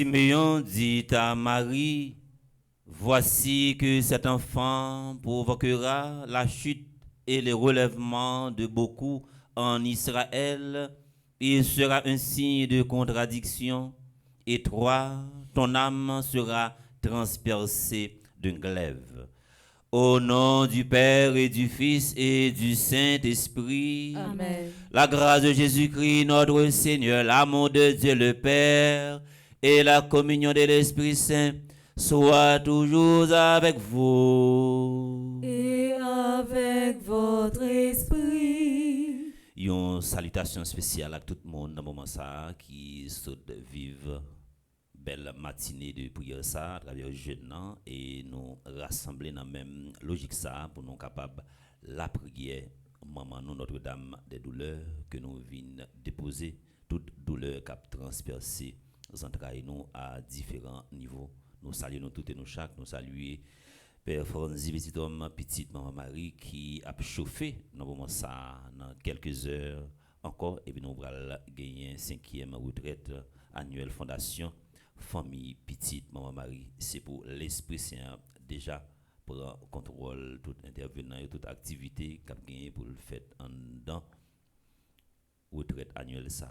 Simeon dit à Marie, voici que cet enfant provoquera la chute et le relèvement de beaucoup en Israël. Il sera un signe de contradiction, et toi, ton âme sera transpercée d'un glaive. Au nom du Père et du Fils et du Saint-Esprit, Amen. La grâce de Jésus-Christ, notre Seigneur, l'amour de Dieu le Père et la communion de l'Esprit Saint soit toujours avec vous. Et avec votre esprit. Une salutation spéciale à tout le monde dans le moment ça qui saute vive belle matinée de prière ça à travers le jeûne et nous rassembler dans la même logique ça pour nous capables la prière maman nous Notre-Dame des douleurs que nous venons déposer toute douleur qui a transpercé les entrailles nous à différents niveaux. Nous saluons toutes et nous chaque, nous saluons Père Franzi, petit homme, petite maman Marie qui a chauffé dans le moment ça dans quelques heures encore et puis nous allons gagner une 5e retraite annuelle fondation famille petite maman Marie. C'est pour l'Esprit Saint déjà pour contrôle tout intervenant et toute activité qu'a gagné pour le faire en dedans retraite annuelle ça.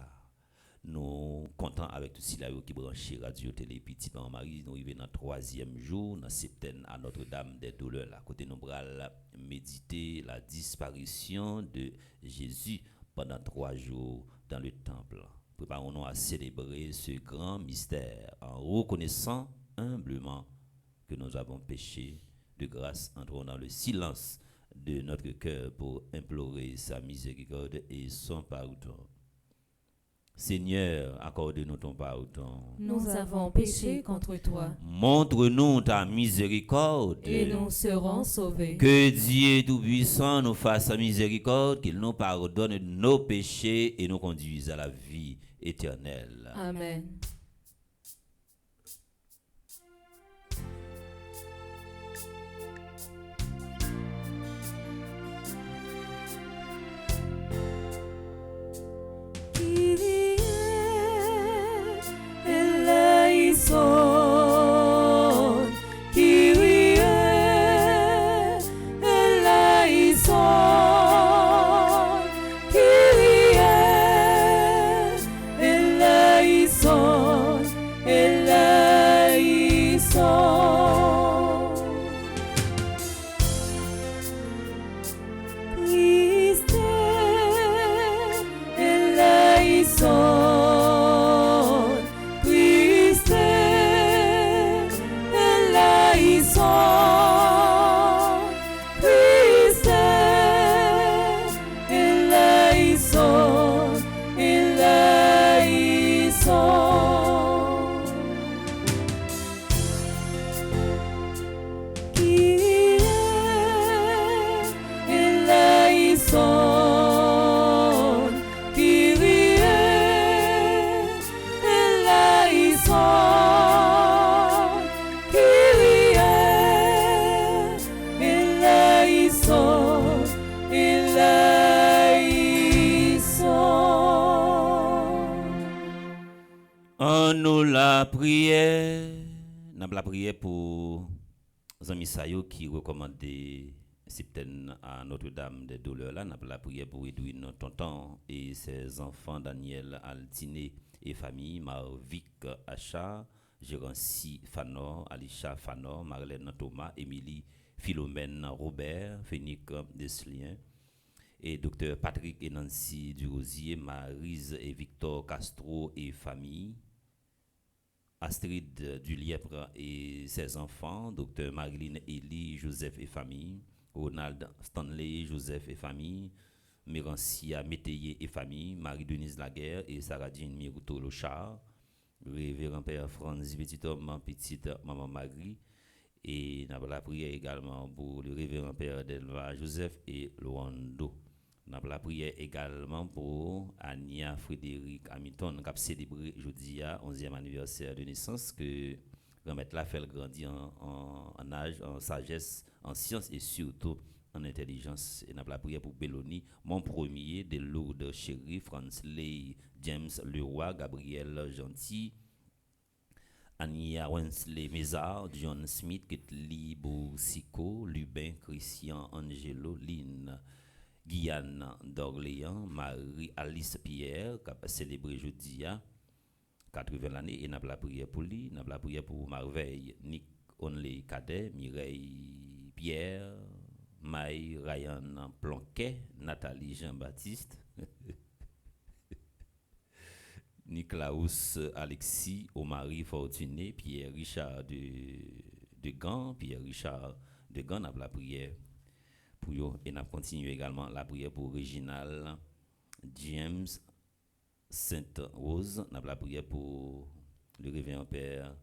Nous comptons avec tout cela qui branché radio télé petite maman Marie. Nous arrivons dans le 3e jour dans septaine à Notre-Dame des douleurs. À côté nous allons méditer la disparition de Jésus pendant 3 jours dans le temple. Préparons-nous à célébrer ce grand mystère en reconnaissant humblement que nous avons péché. De grâce, entrons dans le silence de notre cœur pour implorer sa miséricorde et son pardon. Seigneur, accorde-nous ton pardon. Nous avons péché contre toi. Montre-nous ta miséricorde. Et nous serons sauvés. Que Dieu Tout-Puissant nous fasse sa miséricorde, qu'il nous pardonne nos péchés et nous conduise à la vie éternelle. Amen. Kyrie eleison. prière, n'a la prière pour Zami Sayo qui recommande septaine à Notre-Dame des Douleurs là, n'a la prière pour Edwin Tonton et ses enfants Daniel Altiné et famille, Marvic Acha, Gérancy Fanor, Alisha Fanor, Marlène Thomas, Émilie Philomène Robert, Fénique Deslien et Dr Patrick et Nancy Durosier, Maryse et Victor Castro et famille, Astrid Dulièpre et ses enfants, Dr Marilyn Elie, Joseph et famille, Ronald Stanley, Joseph et famille, Mérancia Métayer et famille, Marie-Denise Laguerre et Sarah-Jean Mirouto Lochard, Révérend Père Franz Petit-Homme, Petite Maman Marie, et nous avons la prière également pour le Révérend Père Delva Joseph et Loando. Nous avons la prière également pour Ania Frédéric Hamilton, qui a célébré jeudi à 11e anniversaire de naissance, que remettre la fait grandir en âge, en sagesse, en science et surtout en intelligence. Et nous avons la prière pour Belloni, mon premier, de Lourdes Chéri, Fransley, James Leroy, Gabriel Gentil, Ania Wensley Mézard, John Smith, Ketli Boussico, Lubin Christian Angelo, Lynn Guyane d'Orléans, Marie-Alice Pierre, qui a célébré jeudi à 80 l'année, et n'a la prière pour lui, n'a la prière pour Marveille, Nick Onley Cadet, Mireille Pierre, Maï Ryan Planquet, Nathalie Jean-Baptiste, Niklaus Alexis, Omari Fortuné, Pierre Richard de Gand, Pierre Richard de Gand, n'a la prière pour eux, et n'a continué également la prière pour Réginal James Sainte-Rose, n'a la prière pour le révérend Père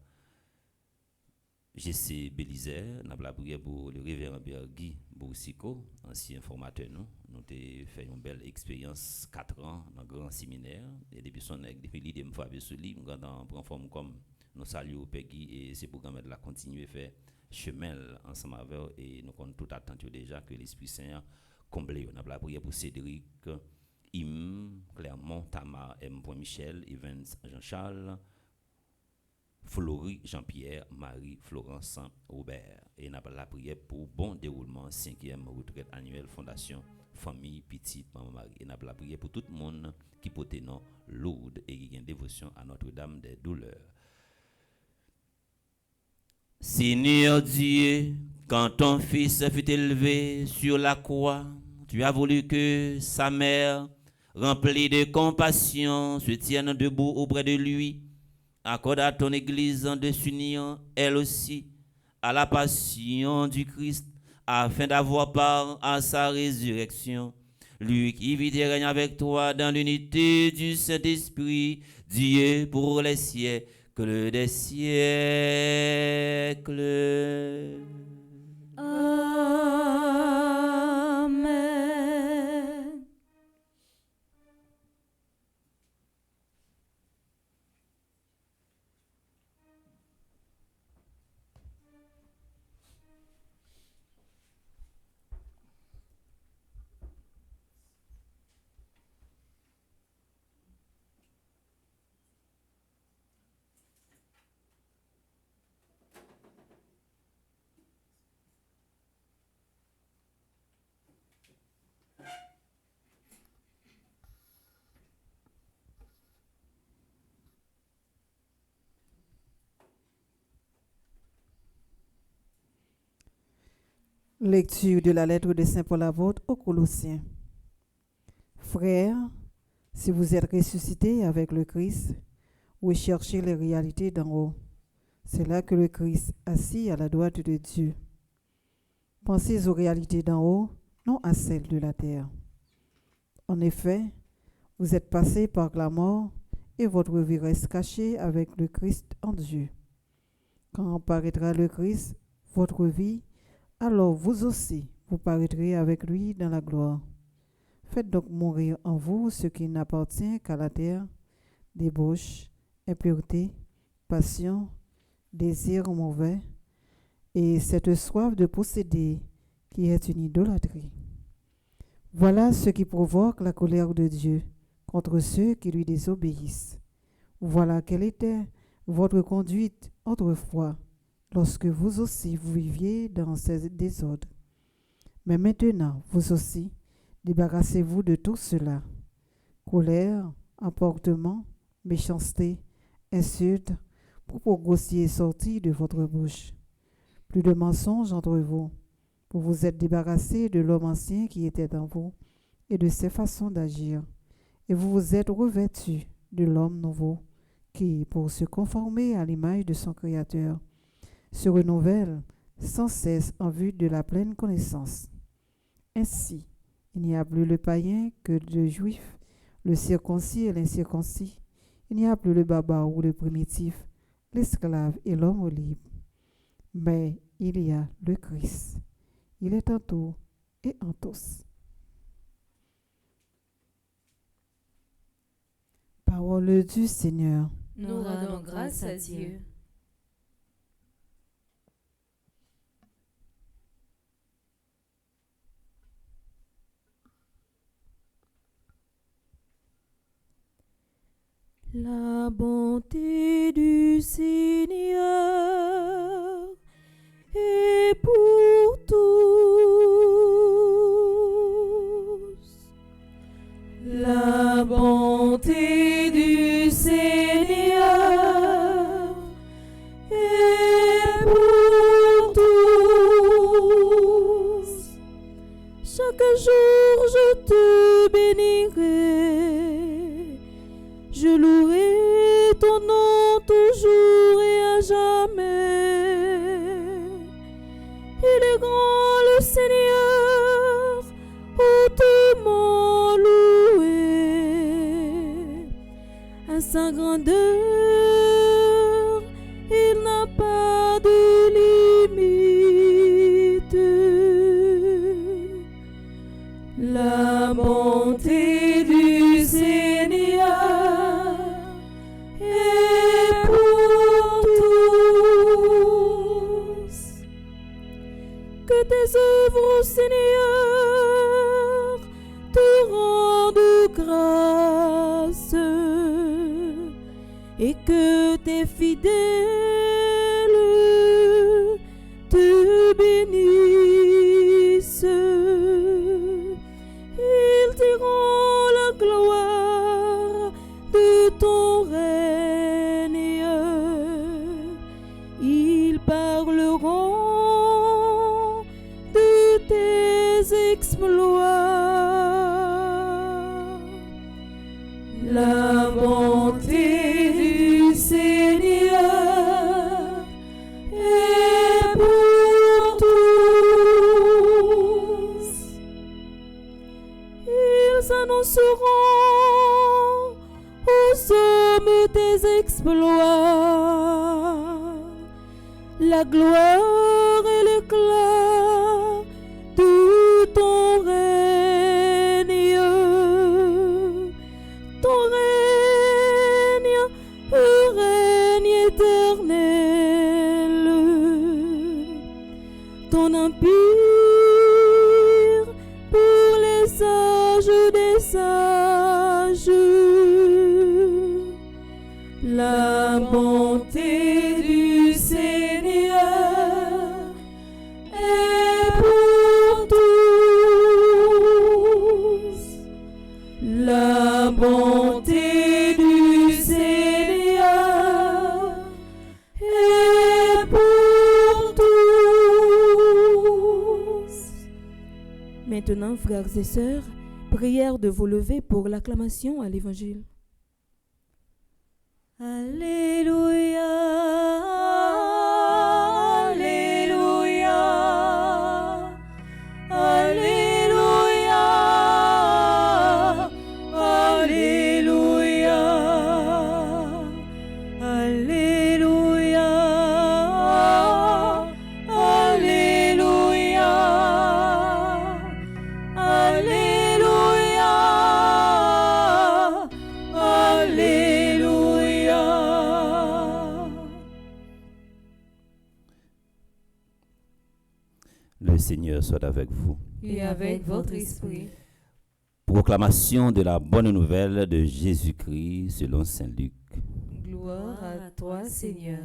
G.C. Bélizer, n'a la prière pour le révérend Père Guy Boussico, ancien formateur nous avons fait une belle expérience 4 ans dans le grand séminaire, et depuis son depuis l'idée me faire sur lui, nous prend forme comme nous saluons Père Guy, et c'est pour la continuer faire chemin ensemble avec eux, et nous comptons tout attendre déjà que l'Esprit Saint comble. On a la prière pour Cédric, Im, Clermont, Tamar, M. Michel, Evans, Jean-Charles, Florie, Jean-Pierre, Marie, Florence, Robert. Et on a la prière pour bon déroulement 5e retraite annuelle Fondation Famille Petite Maman Marie. Et on a la prière pour tout le monde qui porte nom Lourdes et qui a une dévotion à Notre-Dame des Douleurs. Seigneur Dieu, quand ton fils fut élevé sur la croix, tu as voulu que sa mère, remplie de compassion, se tienne debout auprès de lui. Accorde à ton Église de s'unir, elle aussi, à la passion du Christ, afin d'avoir part à sa résurrection. Lui qui vit et règne avec toi dans l'unité du Saint-Esprit, Dieu pour les siècles des siècles. Amen. Lecture de la lettre de Saint Paul apôtre aux Colossiens. Frères, si vous êtes ressuscités avec le Christ, recherchez les réalités d'en haut. C'est là que le Christ, assis à la droite de Dieu. Pensez aux réalités d'en haut, non à celles de la terre. En effet, vous êtes passés par la mort et votre vie reste cachée avec le Christ en Dieu. Quand apparaîtra le Christ, votre vie, alors vous aussi, vous paraîtrez avec lui dans la gloire. Faites donc mourir en vous ce qui n'appartient qu'à la terre, débauche, impureté, passion, désir mauvais, et cette soif de posséder qui est une idolâtrie. Voilà ce qui provoque la colère de Dieu contre ceux qui lui désobéissent. Voilà quelle était votre conduite autrefois, lorsque vous aussi vous viviez dans ces désordres. Mais maintenant, vous aussi, débarrassez-vous de tout cela. Colère, emportement, méchanceté, insulte, propos grossiers sortis de votre bouche. Plus de mensonges entre vous. Vous vous êtes débarrassé de l'homme ancien qui était en vous et de ses façons d'agir. Et vous vous êtes revêtu de l'homme nouveau qui, pour se conformer à l'image de son Créateur, se renouvelle sans cesse en vue de la pleine connaissance. Ainsi, il n'y a plus le païen que le juif, le circoncis et l'incirconcis. Il n'y a plus le barbare ou le primitif, l'esclave et l'homme libre. Mais il y a le Christ. Il est en tout et en tous. Parole du Seigneur. Nous rendons grâce à Dieu. La bonté du Seigneur est pour tous. La bonté du Seigneur est pour tous. Chaque jour je te bénirai. Je louerai ton nom toujours et à jamais. Il est grand le Seigneur, hautement loué. À sa grandeur, il n'a pas de limite. La bonté du Seigneur est pour tous. Que tes œuvres, Seigneur, te rendent grâce et que tes fidèles te bénissent. Ils diront la gloire de ton règne. Ils parleront de tes exploits. La bonté du Seigneur est pour tous. Ils annonceront aux hommes tes exploits, la gloire et l'éclat de ton règne. Ton règne, un règne éternel. Ton empire pour les âges des âges. La bonté du Seigneur est pour tous. La bonté du Seigneur est pour tous. Maintenant, frères et sœurs, prière de vous lever pour l'acclamation à l'Évangile. Alléluia, Alléluia, Alléluia, Alléluia, Alléluia, Alléluia, Alléluia, Alléluia. Le Seigneur soit avec vous. Et avec votre esprit. Proclamation de la bonne nouvelle de Jésus-Christ selon saint Luc. Gloire à toi, Seigneur.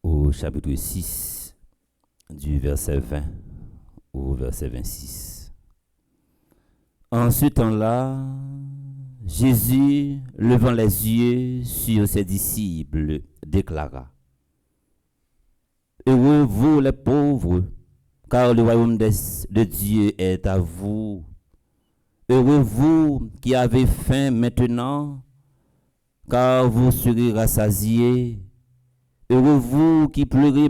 Au chapitre 6, du verset 20 au verset 26. En ce temps-là, Jésus, levant les yeux sur ses disciples, déclara: Heureux vous les pauvres, car le royaume de Dieu est à vous. Heureux vous qui avez faim maintenant, car vous serez rassasiés. Heureux vous qui pleurez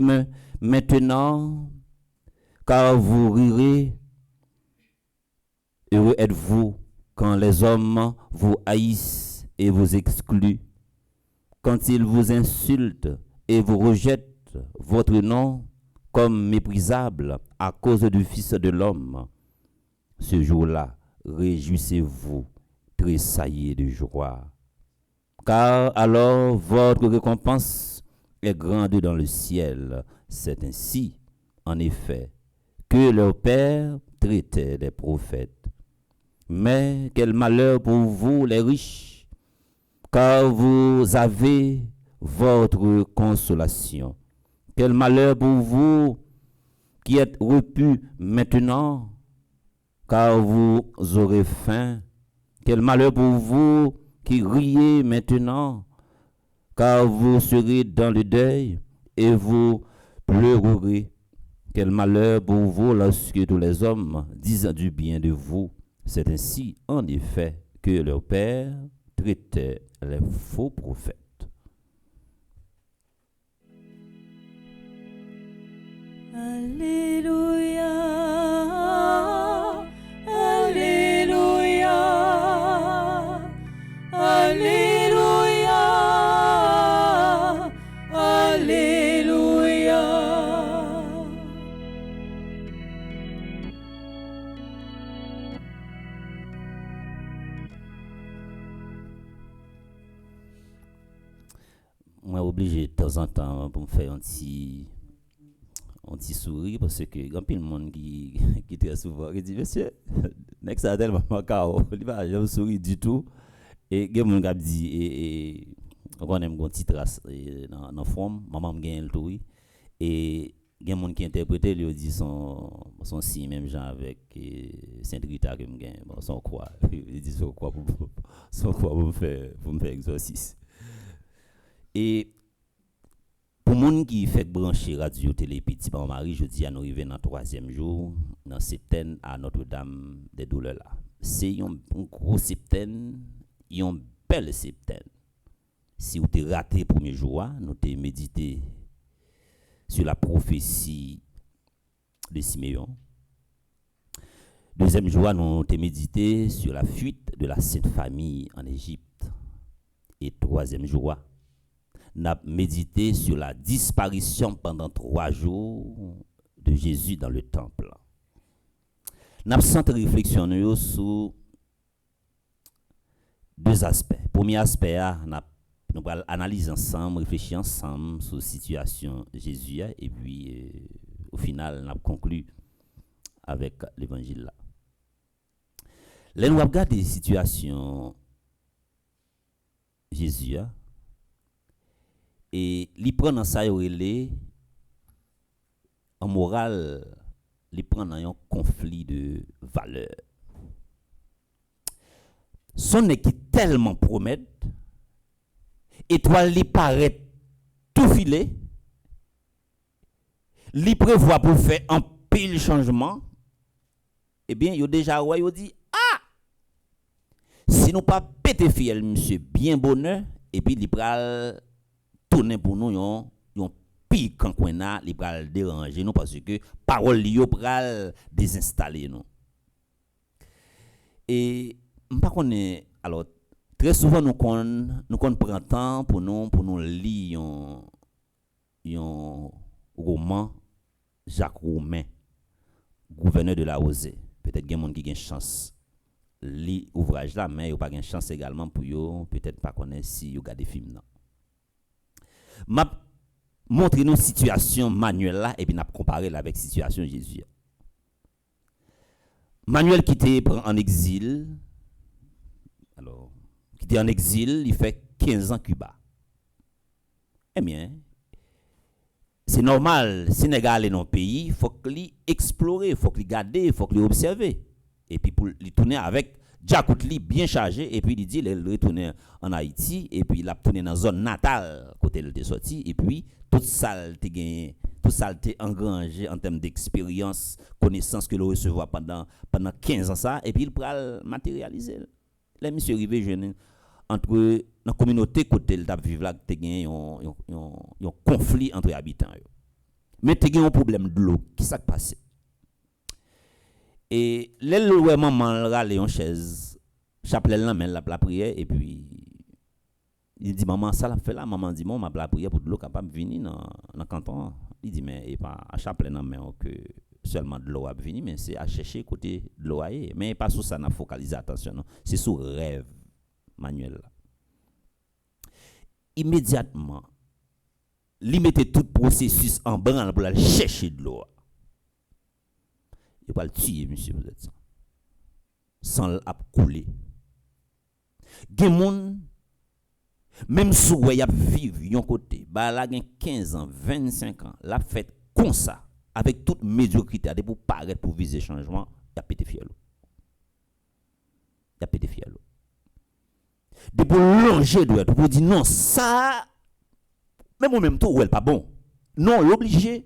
maintenant, car vous rirez. Heureux êtes-vous quand les hommes vous haïssent et vous excluent, quand ils vous insultent et vous rejettent votre nom comme méprisable à cause du Fils de l'homme. Ce jour-là, réjouissez-vous, tressaillez de joie, car alors votre récompense est grande dans le ciel. C'est ainsi, en effet, que leur père traitait des prophètes. Mais quel malheur pour vous les riches, car vous avez votre consolation. Quel malheur pour vous qui êtes repus maintenant, car vous aurez faim. Quel malheur pour vous qui riez maintenant, car vous serez dans le deuil et vous pleurerez. Quel malheur pour vous lorsque tous les hommes disent du bien de vous. C'est ainsi, en effet, que leur père traitait les faux prophètes. Alléluia, Alléluia, Alléluia, Alléluia. Moi, obligé de temps en temps pour me faire un petit sourire parce que il y a plein de monde qui très souvent qui dit monsieur next a tellement macao il va jamais sourire du tout et il y a monde qui dit et on aime une petite trace dans forme maman me gagne le tout et il y a monde qui interprète lui dit son signe même genre avec Saint Rita que me gagne bon son quoi il dit son quoi pour me faire exorcisme. Et pour les gens qui fait brancher radio télé petit par Marie, je dis à nous arriver dans le 3e jour, dans septaine à Notre-Dame des Douleurs là. C'est un gros septaine, un bel septaine. Si vous avez raté le premier jour, nous avons médité sur la prophétie de Siméon. Deuxième jour, nous avons médité sur la fuite de la Sainte Famille en Égypte. Et troisième jour, n'a médité sur la disparition pendant 3 jours de Jésus dans le temple. N'a centré réflexion sur 2 aspects. Premier aspect, nous allons analyser ensemble, réfléchir ensemble sur la situation de Jésus et puis au final, nous conclu avec l'évangile là. Là, nous regardons la situation de Jésus. Et il prend dans ça en morale, il prend dans un conflit de valeurs. Son équipe tellement promet, étoile lui paraît tout filé, il prévoit pour faire un pile changement. Eh bien, il déjà il dit si nous pas pété fiel monsieur bien bonheur et puis il pral tourner pour nous yon pire quand qu'on a il pral déranger nous parce que parole li pral désinstaller nous. Et pas connaît alors très souvent nous prend temps pour nous lire un roman Jacques Roumain, gouverneur de la Rosée. Peut-être qu'il y a des gens qui ont chance lire ouvrage là mais il pas une chance également pour yo peut-être pas connaître si yo regarder film là. M'a montré nous situation Manuel là et puis n'a comparé avec situation Jésus. Manuel qui était en exil était en exil, il fait 15 ans Cuba. Eh bien, c'est normal, Sénégal est dans le pays, il faut qu'il explore, il faut qu'il garde, il faut qu'il observe. Et puis pour lui tourner avec Djakoutli bien chargé, et puis il dit il retourne en Haïti, et puis il a tourné dans la zone natale, côté il était sorti, et puis tout ça il gagné, tout ça il engrangé en termes d'expérience, connaissance que le recevoir pendant 15 ans ça, et puis il pourra matérialiser. Là, monsieur arrivé jeune entre dans la communauté côté il t'a vivre là, tu gagné un conflit entre habitants. Mais tu gagné un problème de l'eau, qui s'est passé? Et le maman râle en chaise, chapelet la main la prière et puis il dit maman ça l'a fait là, maman dit moi la prière pour de l'eau capable venir dans canton. Il dit mais et pas à chapelet dans main que seulement de l'eau a venir mais c'est à chercher côté de l'eau mais pas sur ça n'a focaliser attention non, c'est sur rêve manuel là. Immédiatement il mettait tout processus en branle pour aller chercher de l'eau. Il va le tuer, monsieur, vous êtes ça. Sans le couler. Gen moun, même si vous avez vécu yon côté, bah là, 15 ans, 25 ans, la fête comme ça, avec toute médiocrité, pour paraître pour viser changement, il a pété fiel. Il a pété fiel. De pour longer doit, pour dire non, ça, même au même temps, ou elle pas bon. Non, l'obligé,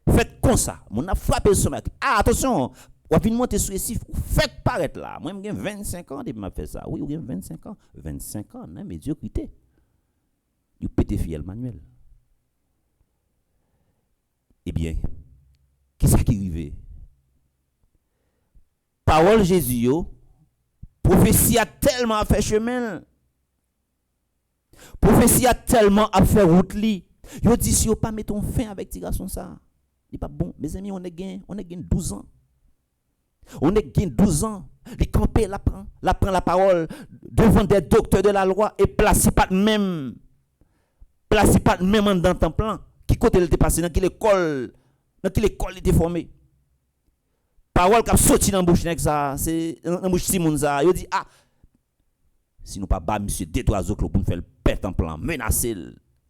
faites comme ça. Mon a frappé son mec. Ah, attention, ou bien monter sur les chiffres, faites paraître là. Moi, j'ai 25 ans depuis m'a fait ça. Oui, j'ai 25 ans. 25 ans, non, médiocrité. Il pété fiel manuel. Eh bien, qu'est-ce qui arrive? Parole Jésus, prophétie a tellement fait chemin. Prophétie a tellement fait route li. Yo dit si yo pas mettons fin avec tiration ça. Il pas bon. Mes amis, on est gain 12 ans. On est gain 12 ans. Les camper la prend la parole devant des docteurs de la loi et placer pas même dans temps plan. Qui côté il était passé dans quelle école il était formé. Parole qui a sorti dans bouche nek ça, c'est dans bouche Simon ça. Il dit si nous pas bas monsieur 2-3 autres pour nous faire perdre temps plan, menacer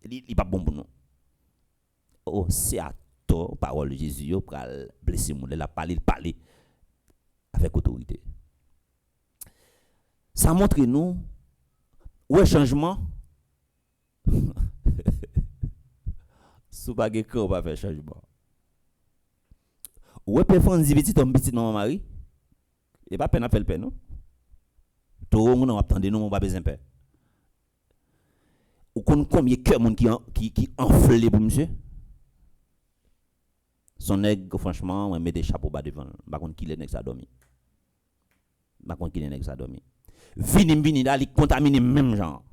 il pas bon pour nous. Oh, c'est à toi parole de Jésus pour blesser monde, il a parlé avec autorité. Ça montre nous où est changement. Sous pas que on va faire changement. Où est performance petit dans mari? Et pas peine à faire le peine non. Tout le monde attendez nous on pas besoin père. Ou combien cœur monde qui enflé pour monsieur? Son nègre franchement on met des chapeaux bas devant, pas contre qui les nègres ça dormi. Pas contre qui les nègres ça dormi. Vini là, il contamine même genre.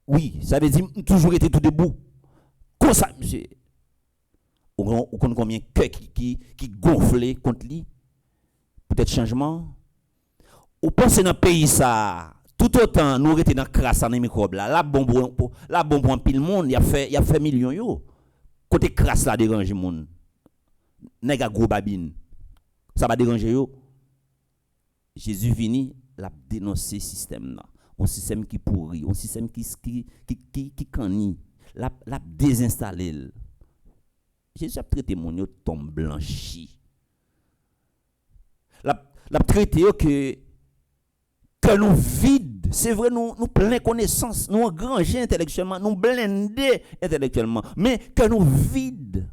Oui, ça veut dire toujours été tout debout. Comme ça monsieur. Ou combien cœur qui gonflé contre lui. Peut-être changement. Ou pensez dans pays ça tout autant nous étions dans crasse dans microbe là, la bombe en pile monde, il a fait millions yo. Côté crasse là déranger monde. Nèg a gros babine. Ça va déranger yo. Jésus vini l'a dénoncer système là. Un système qui pourri, un système qui cani, l'a désinstaller. Jésus a traité mon yo tombe blanchi. L'a traité que nous vide, c'est vrai nous plein connaissance, nous engrangés intellectuellement, nous blindés intellectuellement, mais que nous vide.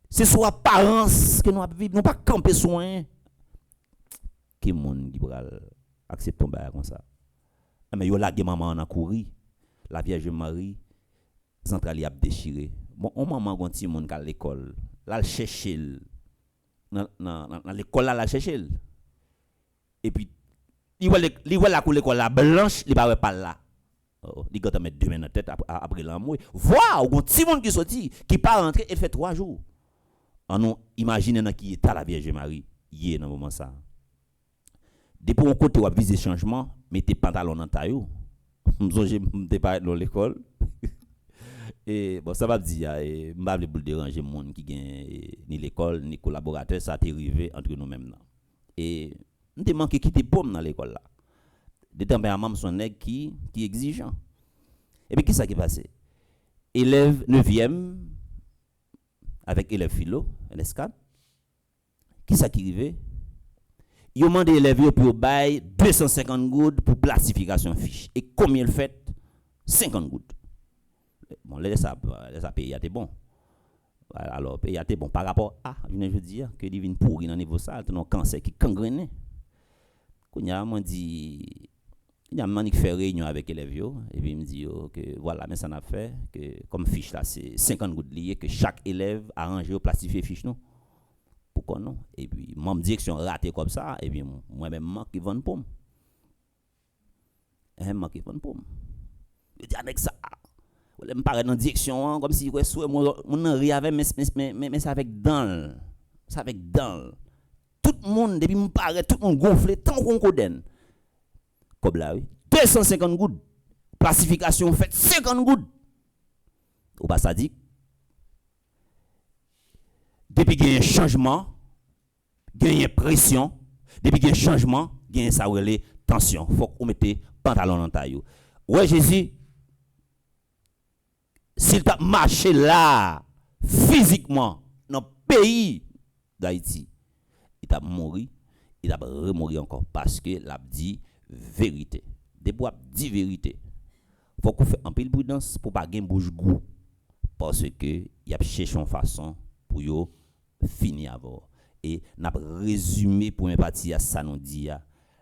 C'est sur apparence que nous vivons, nous pas camper soin. Qui monde qui va accepter un bail comme ça. Mais yo la maman en a couru, la Vierge Marie centrale a déchiré. Bon, on maman gon ti monde à l'école, là chercher dans l'école là la chercher. Et puis il voit la couleur l'école la blanche, il va pas là. Il va mettre 2 mains dans tête après l'amour. Voir gon ti monde qui sorti qui pas rentrer et fait 3 jours. On nous imagine dans qui est la Vierge Marie hier dans moment ça. Depuis un côté ou viser changement, mettez pantalon dans taillou. M'te pas dans l'école. Et bon ça va dire m'pa vle pour déranger monde qui gagne ni l'école ni collaborateur ça t'est arrivé entre nous mêmes là. Et On manque quitter pomme dans l'école là. De tempérament son nèg qui exigeant. Et puis, qu'est-ce qui passe? Élève 9e avec élève philo, LS4. Qu'est-ce qui arrive? Ils ont demandé élèves pour bailler 250 gouttes pour classification fiche. Et combien le fait? 50 gouttes. Bon, les ça paye, c'est bon. Alors, paye, c'est bon. Par rapport à, je dis, que divine pourri dans le niveau ça, un cancer qui gangrené. Quand il y a un dit, il y a un qui fait réunion avec les élèves, et puis il me dit que voilà, mais ça n'a fait, que comme fiche là, c'est 50 gouttes liées, que chaque élève a rangé ou plastifié fiche non. Pourquoi non? Et puis, mon direction raté comme ça, et puis moi-même, manque qui vend pomme. Manque qui vend pomme. Je dis avec ça, je me parle dans la direction, comme si mon ri avec, mais ça avec dans. Ça avec dans. Tout le monde, depuis me parle, tout le monde gonflé, tant qu'on connaît. Comme là, oui. 250 gouttes. Classification faite 50 gouttes. Ou pas ça dit? Depuis qu'il y a un changement, il y a une pression, depuis qu'il y a un changement, il y a une tension. Il faut qu'on mette pantalon dans taille. Ouais, Jésus, s'il t'a marché là, physiquement, dans le pays d'Haïti, il t'a mouru, il a remourir encore parce que l'a dit vérité. Depuis qu'il dit vérité, il faut qu'on fasse un peu de prudence pour ne pas gagner bouche goût. Parce que il a cherché une façon pour yo finir avant. Et n'a résumé pour une partie à ça nous dit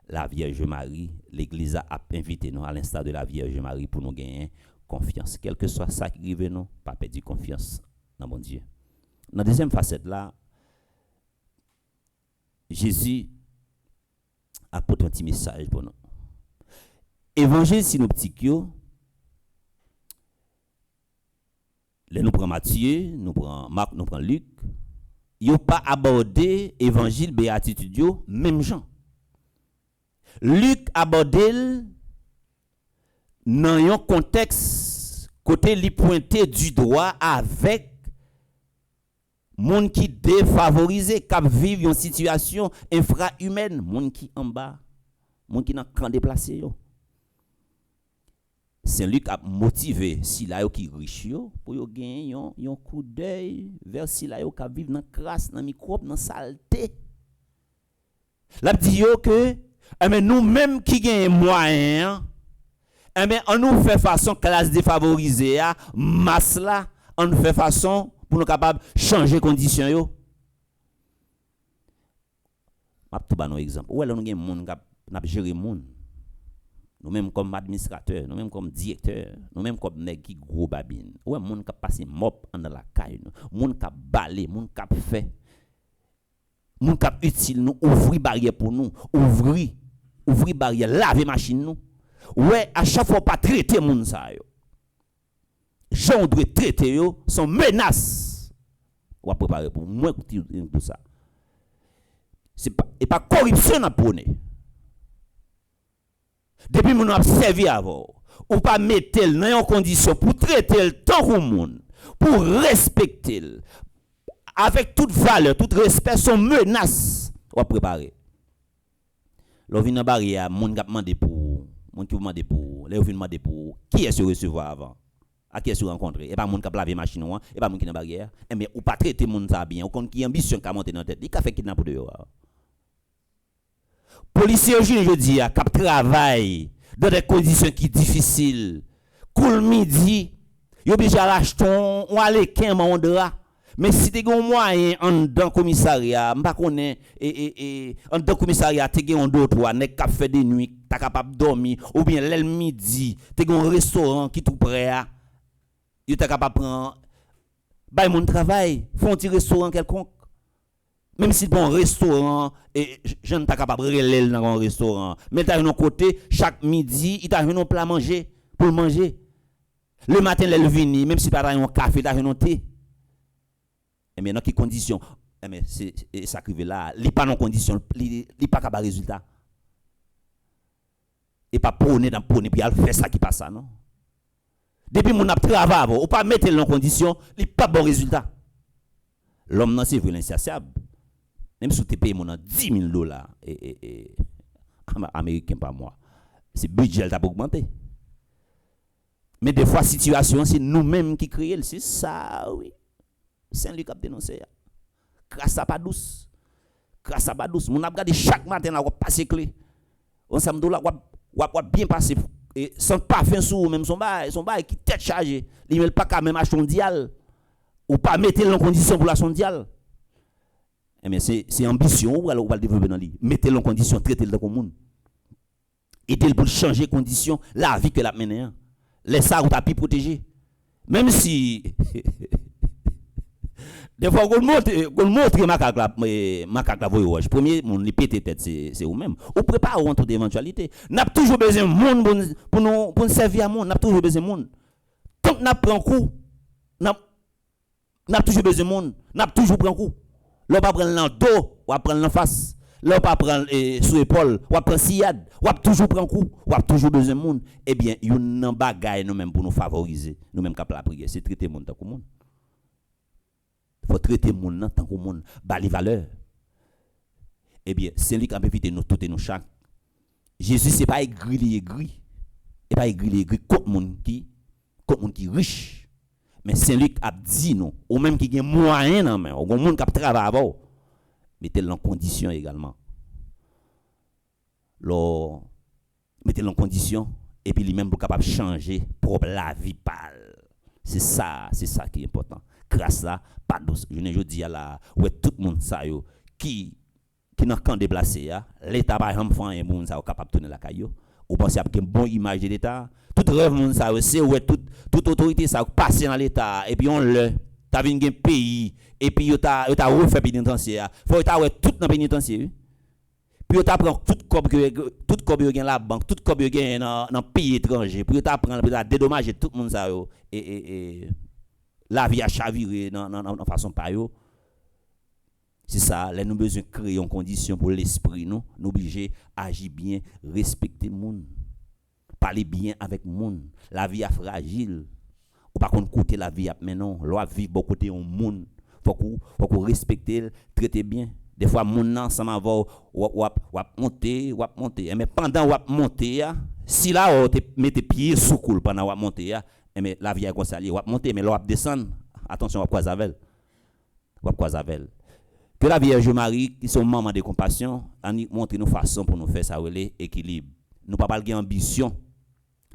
la Vierge Marie, l'église a invité nous à l'instar de la Vierge Marie pour nous gagner confiance. Quel que soit ça qui arrive nous, pas perdre confiance dans mon Dieu. Dans la deuxième facette là, Jésus apporte un petit message pour nous. Évangile synoptique yo, nous prenons Matthieu, nous prenons Marc, nous prenons Luc. Ils n'ont pas abordé l'évangile béatitude, même Jean. Luc abordé dans un contexte côté li pointé du doigt avec monde qui défavorisé, qui vivent une situation infra-humaine, monde qui en bas, monde qui n'a qu'en déplacé yo. Saint-Luc a motivé Silayo qui riche pour yo gagner un coup d'œil vers Silayo qui vivent dans crasse, dans microbe, dans saleté. L'a dit yo que nous même qui gagne moyen, on nous fait façon classe défavorisée masse là, on nous fait façon pour nous capable changer condition yo. M'a tout ba un exemple. Ou là nous gagne monde n'a gérer monde. Nous-mêmes comme administrateurs, nous-mêmes comme directeurs, nous-mêmes comme nèg qui gros babine. Ouais, moun qui passe mop dans la caille, moun qui balé, moun qui fait, moun qui utile nous ouvrir barrière pour nous, ouvrir barrière, laver machine nous. Ouais, à chaque fois pas traiter moun ça yo. Gens doit traiter yo sont menaces. On va préparer pour moi pour ça. C'est pas et pas corruption à prôner. Depuis mon a servi avant, ou pas mettre dans une condition pour traiter le temps au monde, pour respecter avec toute valeur, tout respect, son menace, on va préparer. L'on vient dans barrière, mon qui demandé pour, mon qui demandé pour, l'on vient demander pour qui est-ce recevoir avant, à qui est-ce rencontrer, et pas mon qui laver machine et pas mon qui dans barrière, et mais ou pas traiter mon ça bien, ou qu'on qui ambition qui monter dans tête, il a fait kidnap pour dehors. Policiers je dis à cap travail dans des conditions qui difficiles. Cool midi, yo obligé à racheter on aller 15 mandra. Mais si tu as un moyen en dans commissariat, m'pa connaît en dans commissariat tu as un d'autres trois nek cap fait des nuits, tu capable dormir ou bien l'el midi, tu as un restaurant qui tout près a. Tu es capable prendre bay mon travail, font un petit restaurant quelconque. Même si bon restaurant et je ne pas capable de relayer dans un restaurant, mais tu as un côté chaque midi, il t'a un plat manger pour manger. Le matin il vient, même si pas un café, tu as un thé. Et mais dans quelles conditions? Mais c'est ça qui veut là, il pas dans condition, il pas capable résultat. Et pas prôner dans prôner puis il fait ça qui passe ça non. Depuis mon a travail, ou pas mettre dans condition, il pas bon résultat. L'homme non c'est violent insatiable. Même si tu payes mon $10,000 américains par mois, c'est budget t'a augmenté. Mais des fois, situation, c'est nous-mêmes qui créons. C'est ça, oui. Saint-Luc a dénoncé. Grâce à pas douce. Grâce à pas douce. Mon a regardé chaque matin, on passer clé. On s'est dit, on bien passer. Et sans parfum sous même son bail qui tête chargée. Il ne pas qu'à même acheter un dial. Ou pas mettre en condition pour la son dial. Mais c'est ambition ou alors on va le développer dans lui. Mettez-le en condition, traitez-le dans le monde. Aidez-le pour changer condition, la vie que la mène. Laissez ça ou t'as pu protéger. Même si des fois on montre macaque la voyage. Premier mon li pété tête c'est ou même. On prépare en toute éventualité. N'a toujours besoin de monde pour nous servir à monde, n'a toujours besoin de monde. Tant n'a prend coup, n'a toujours besoin de monde, n'a toujours prend coup. L'on pas prendre dans dos, ou prendre en face. L'on pas prendre sous épaule, ou prendre sillade, ou toujours prendre coup, ou toujours besoin de monde. Eh bien, il y a un bagage nous même pour nous favoriser, nous même cap la prière, c'est traiter monde tant que monde. Il faut traiter monde tant que monde, ba les valeurs. Eh bien, c'est lui qui a invité nous toutes et nous chaque. Jésus c'est pas aigri, et pas aigri contre monde qui riche. Mais Saint-Luc a dit non, ou même qui a moyen dans main, ou monde qui a travaillé avant, mettez-le en condition également. Mettez-le en condition et puis lui-même pour capable changer pour la vie pâle. C'est ça qui est important. Grâce à pas douce. Je dis à la ouais tout le monde ça yo qui n'a qu'en déplacé l'état par exemple fait un monde ça capable tourner la caillou. Ou pensez à une bonne image de l'état. Tout rêve monde ça c'est ouais toute autorité ça passer dans l'état et puis on le t'as vu un pays et puis tu as refait pénitentiaire faut tu ouais tout dans pénitentiaire puis tu apprends tout comme que la banque tout comme que dans pays étranger puis tu apprends pour dédommager tout le monde ça et la vie a chaviré dans façon pas yo. C'est ça, là nous besoin créer une condition pour l'esprit nous obliger agir bien, respecter le monde. Parler bien avec le monde. La vie est fragile. Ou pas qu'on côté la vie mais non, l'on vivre beaucoup côté un monde. Faut qu'on respecter, traiter bien. Des fois mon nan ça m'a va monter. Mais pendant ou monter si là tu mets tes pieds sous coule pendant ou monter mais la vie est comme ça, ou monter mais l'on descendre. Attention ou croiser avec. Que la Vierge Marie, qui sont maman de compassion, a montré nos façons pour nous faire ça équilibre. Nous pas parler ambition,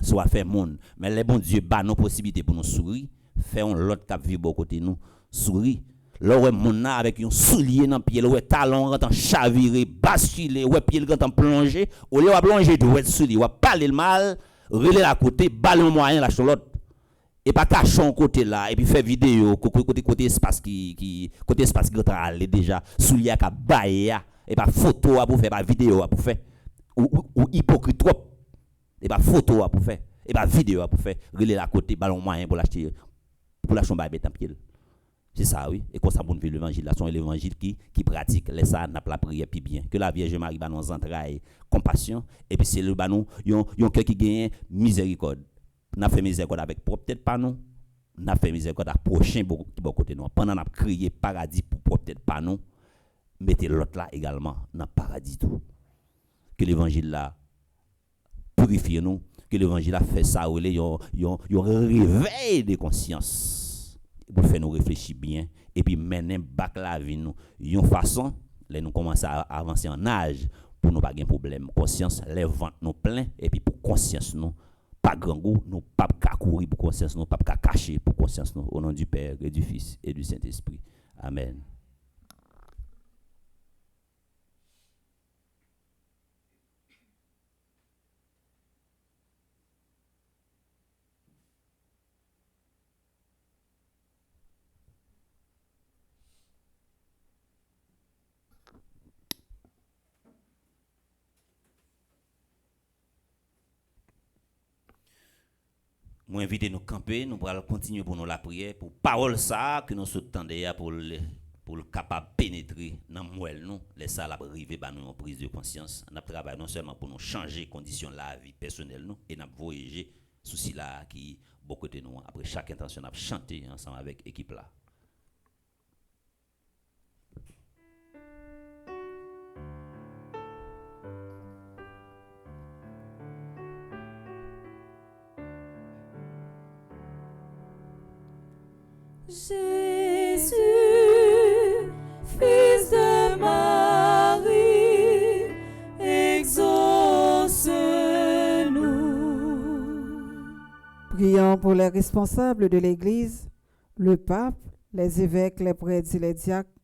soit faire monde, mais les bon Dieu bat nos possibilités pour nous sourire, faire l'autre cap vivre au côté nous, sourire. Là ouais mon avec un soulier dans pied, ouais talon rentre chavirer, basculer, ouais pied rentre plonger, au lieu de plonger de ouais soulier, ouais parler le mal, relais à côté, ballon moyen la sur l'autre. Et pas cachon côté là et puis faire vidéo côté espace qui grand aller déjà soulier ka bailler et pas photo pour faire pas vidéo pour faire ou hypocrite trop et pas photo pour faire et pas vidéo pour faire relais la côté ballon moyen pour l'acheter bail bête en pied. C'est ça oui et comme ça bon vivre l'évangile là son l'évangile qui pratique les ça n'a pas la prière puis bien que la Vierge Marie va nous entrailles compassion et puis c'est le banon yon cœur qui gagne miséricorde. N'a fait miséricorde avec peut-être pas nous n'a fait miséricorde à prochain bon côté nous pendant n'a crié paradis pour peut-être pas nous mettez l'autre là également dans paradis tout que l'évangile là purifie nous que l'évangile a fait ça yon réveil de conscience pour faire nous réfléchir bien et puis mener back la vie nous yon façon là nous commencer à avancer en âge pour nous pas gain problème conscience les ventres nous plein et puis pour conscience nous pas grand goût, nous pas courir pour conscience, nous pas cacher pour conscience, nous au nom du Père et du Fils et du Saint-Esprit. Amen. Moi invite nous camper, nous allons continuer pour nous la prière pour parole ça que nous s'attendons pour le capable pénétrer dans moelle nous, laisser ça arriver ba nous en prise de conscience. On a travaillé non seulement pour nous changer conditions la vie personnelle nous et n'a voyager souci là qui beaucoup de nous après chaque intention n'a chanter ensemble avec équipe là. Jésus, Fils de Marie, exauce-nous. Prions pour les responsables de l'Église, le pape, les évêques, les prêtres et les diacres,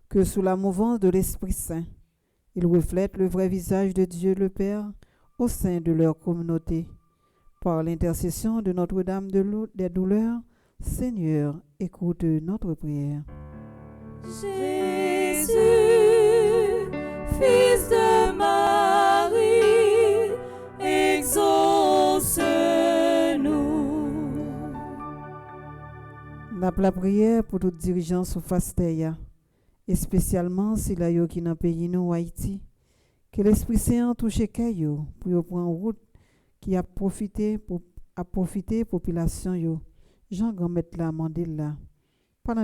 que sous la mouvance de l'Esprit Saint, ils reflètent le vrai visage de Dieu le Père au sein de leur communauté. Par l'intercession de Notre-Dame des douleurs, Seigneur, écoute notre prière. Jésus, Fils de Marie, exauce-nous. N'a la prière pour toute dirigeance sous Fasteya, et spécialement si la yo qui dans pays nous Haïti, que l'Esprit Saint touche Kayo pour prendre route qui a profité population yo. Jean Gomet la Mandela. Par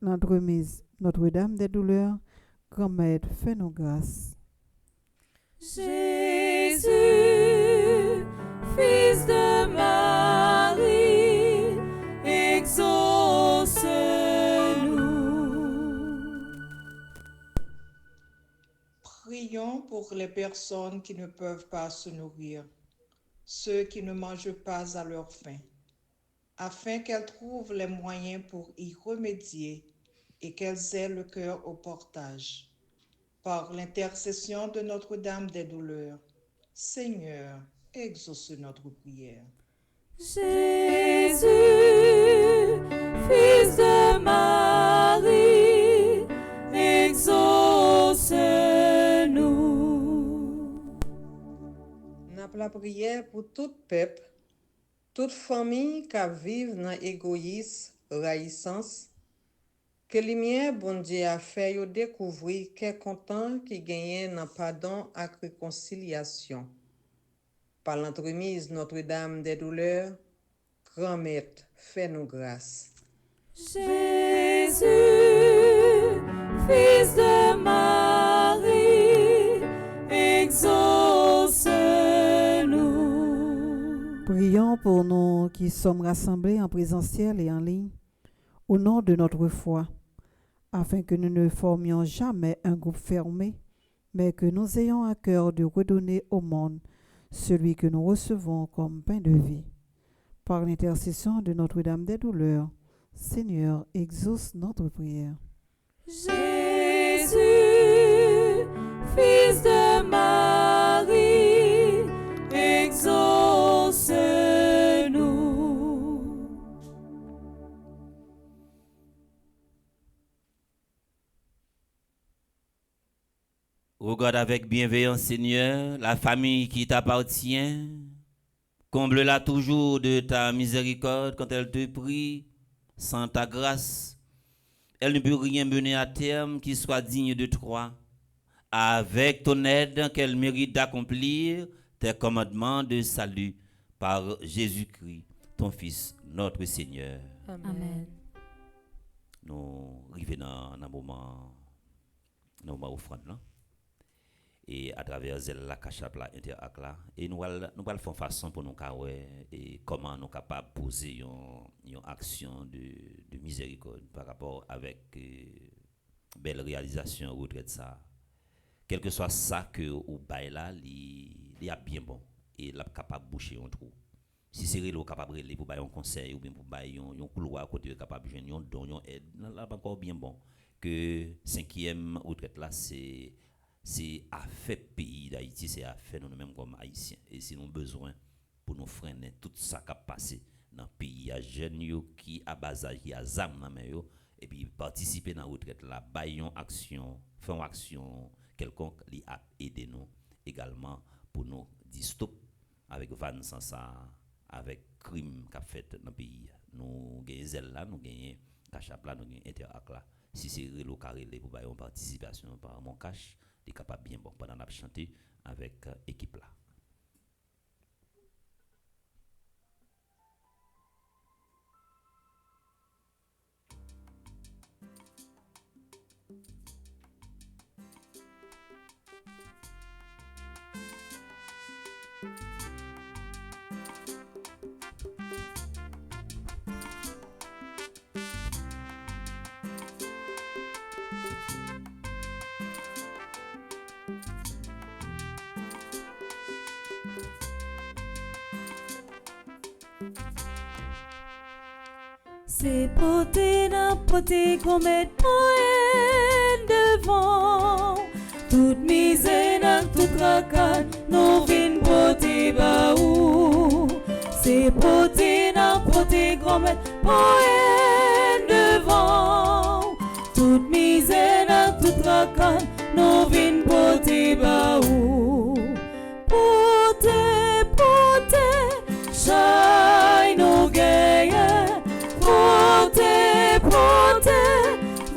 l'entremise Notre-Dame des douleurs, grand-mère, fais-nous grâce. Jésus, Fils de Marie, exauce-nous. Prions pour les personnes qui ne peuvent pas se nourrir, ceux qui ne mangent pas à leur faim, afin qu'elles trouvent les moyens pour y remédier et qu'elles aient le cœur au portage. Par l'intercession de Notre-Dame des douleurs, Seigneur, exauce notre prière. Jésus, Fils de Marie, exauce-nous. N'a la prière pour tout peuple, toute famille qui vivent dans l'égoïsme, raïssance, que lumière bon Dieu a fait yo découvrir qu'est content qui gagne dans pardon et réconciliation. Par l'entremise Notre-Dame des douleurs, grand maître, fais-nous grâce. Jésus, Fils de Marie, exauce-nous. Prions pour nous qui sommes rassemblés en présentiel et en ligne, au nom de notre foi, afin que nous ne formions jamais un groupe fermé, mais que nous ayons à cœur de redonner au monde celui que nous recevons comme pain de vie. Par l'intercession de Notre-Dame des douleurs, Seigneur, exauce notre prière. Jésus, Fils de Marie, exauce-nous. Regarde avec bienveillance, Seigneur, la famille qui t'appartient. Comble-la toujours de ta miséricorde quand elle te prie. Sans ta grâce, elle ne peut rien mener à terme qui soit digne de toi. Avec ton aide, qu'elle mérite d'accomplir tes commandements de salut par Jésus-Christ, ton Fils, notre Seigneur. Amen. Nous arrivons dans un moment offrande là. Et à travers la cachap la interact là et nous allons faire façon pour nous et comment nous capable poser une action de miséricorde par rapport avec belle réalisation retraite ça quel que soit ça que au bail là il a bien bon et la capable boucher un trou si c'est rélo capable relé pour bailler un conseil ou bien pour bailler un couloir côté capable joindre un don un aide là encore bien bon que cinquième retraite là c'est affaire pays d'Haïti, c'est affaire nous-mêmes comme Haïtiens. Et si nous avons besoin pour nous freiner tout ça qui a passé dans le pays, il y a des jeunes qui à bas âge, qui a zam dans main et puis participer dans la retraite là, baillons action, faisons action quelconque qui a aidé nous également pour nous dire stop avec van sans ça, avec crime qu'a fait dans le pays. Nous gagnons zèle là, nous gagnons cachap là, nous gagnons interact là. Si c'est relocalisé pour bailler une participation par mon cash, est capable bien bon pendant la chanter avec équipe là. C'est porté n'importe qu'on met devant. Toute misère, toute racaille, nous vînes porter baou. C'est porté n'importe qu'on met devant. Toute misère, toute racaille, nous vînes porter baou. Porter, chai nous gagne. Porter,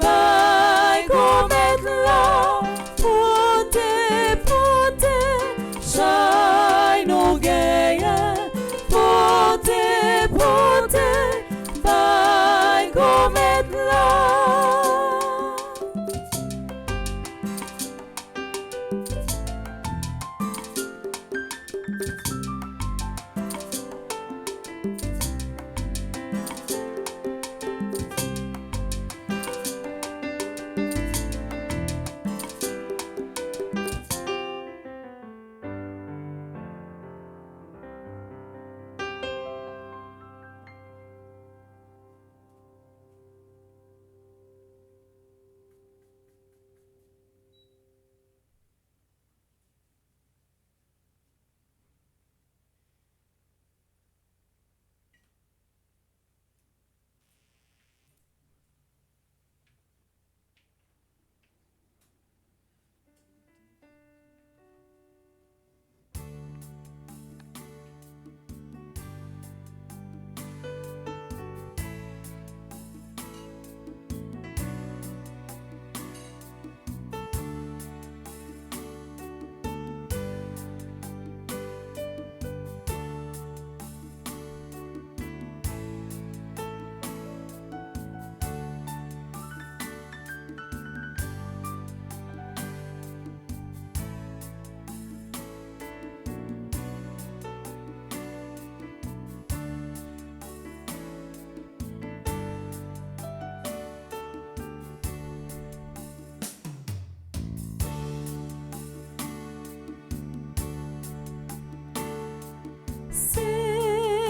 vaille qu'on mette là. Porter, chai nous gagne. Porter, vaille qu'on mette là.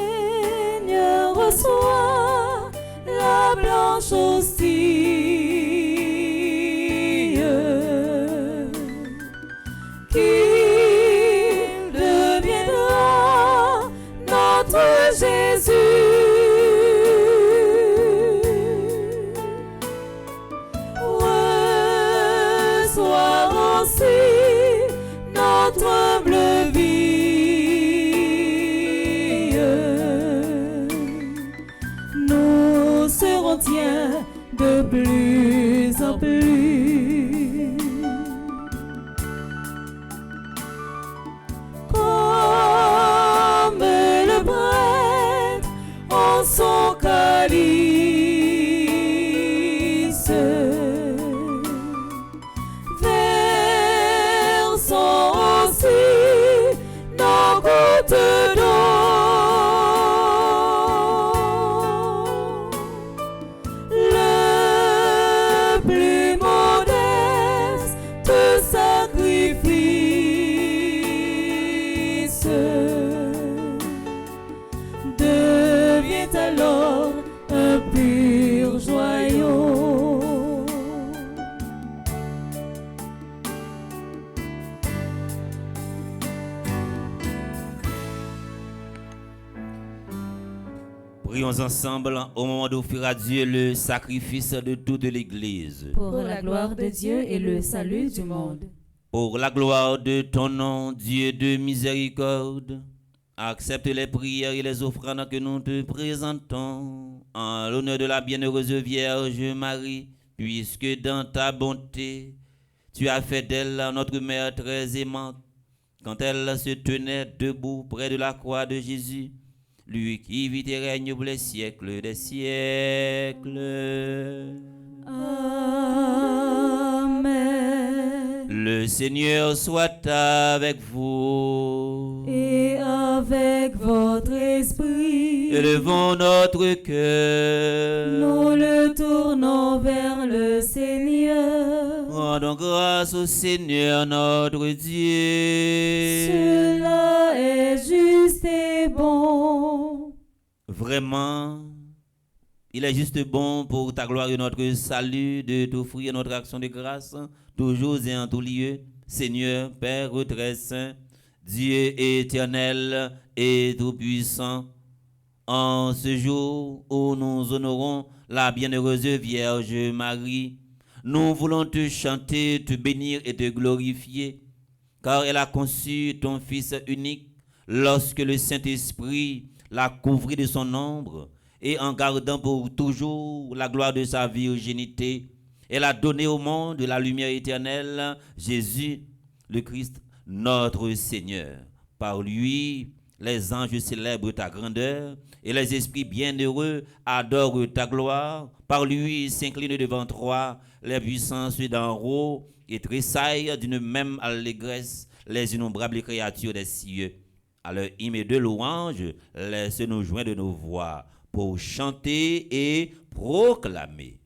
Seigneur, reçois la blanche hostie, qu'il deviendra notre Jésus. Reçois aussi notre humble vie. Nous serons tiens de plus en plus. Comme le prêtre en son calice, versons aussi nos gouttes d'eau. Le plus modeste sacrifice devient alors un pur joyau. Prions ensemble au moment d'offrir à Dieu le sacrifice de toute l'Église. Pour la gloire de Dieu et le salut du monde. Pour la gloire de ton nom, Dieu de miséricorde, accepte les prières et les offrandes que nous te présentons en l'honneur de la bienheureuse Vierge Marie, puisque dans ta bonté, tu as fait d'elle notre mère très aimante, quand elle se tenait debout près de la croix de Jésus, lui qui vit et règne pour les siècles des siècles. Amen. Le Seigneur soit avec vous. Et avec votre esprit, Élevons notre cœur. nous le tournons vers le Seigneur. Rendons grâce au Seigneur notre Dieu. Cela est juste et bon. Vraiment, il est juste bon pour ta gloire et notre salut de t'offrir notre action de grâce, toujours et en tout lieu. Seigneur, Père très saint, Dieu éternel et tout-puissant, en ce jour où nous honorons la bienheureuse Vierge Marie, nous voulons te chanter, te bénir et te glorifier, car elle a conçu ton Fils unique lorsque le Saint-Esprit l'a couvert de son ombre, et en gardant pour toujours la gloire de sa virginité, elle a donné au monde la lumière éternelle, Jésus, le Christ, notre Seigneur. Par lui, les anges célèbrent ta grandeur et les esprits bienheureux adorent ta gloire. Par lui s'inclinent devant toi les puissances d'en haut et tressaillent d'une même allégresse les innombrables créatures des cieux. À leur hymne de louange, laisse-nous joindre nos voix pour chanter et proclamer.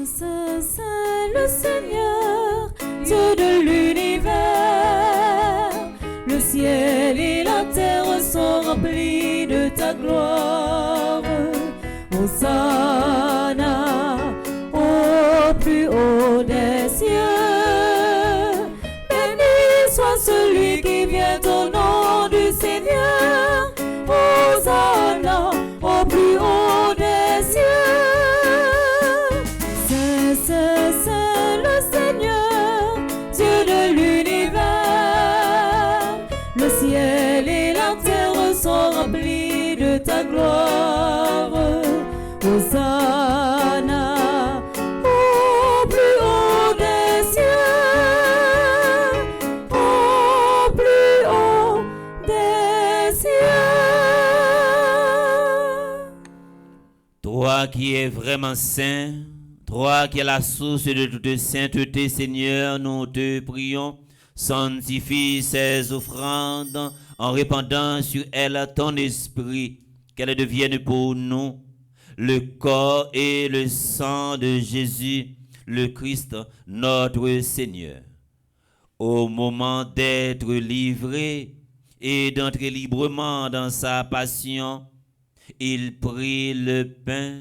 Saint, Saint, le Seigneur, Dieu de l'univers. Le ciel et la terre sont remplis de ta gloire. Hosanna au plus haut des cieux. Béni soit celui qui vient au nom du Seigneur. Hosanna au plus haut des cieux. C'est le Seigneur, Dieu de l'univers. Le ciel et la terre sont remplis de ta gloire. Hosanna au plus haut des cieux, au plus haut des cieux. Toi qui es vraiment saint, toi qui es la source de toute sainteté, Seigneur, nous te prions, sanctifie ces offrandes en répandant sur elles ton esprit, qu'elles deviennent pour nous le corps et le sang de Jésus, le Christ, notre Seigneur. Au moment d'être livré et d'entrer librement dans sa passion, il prit le pain,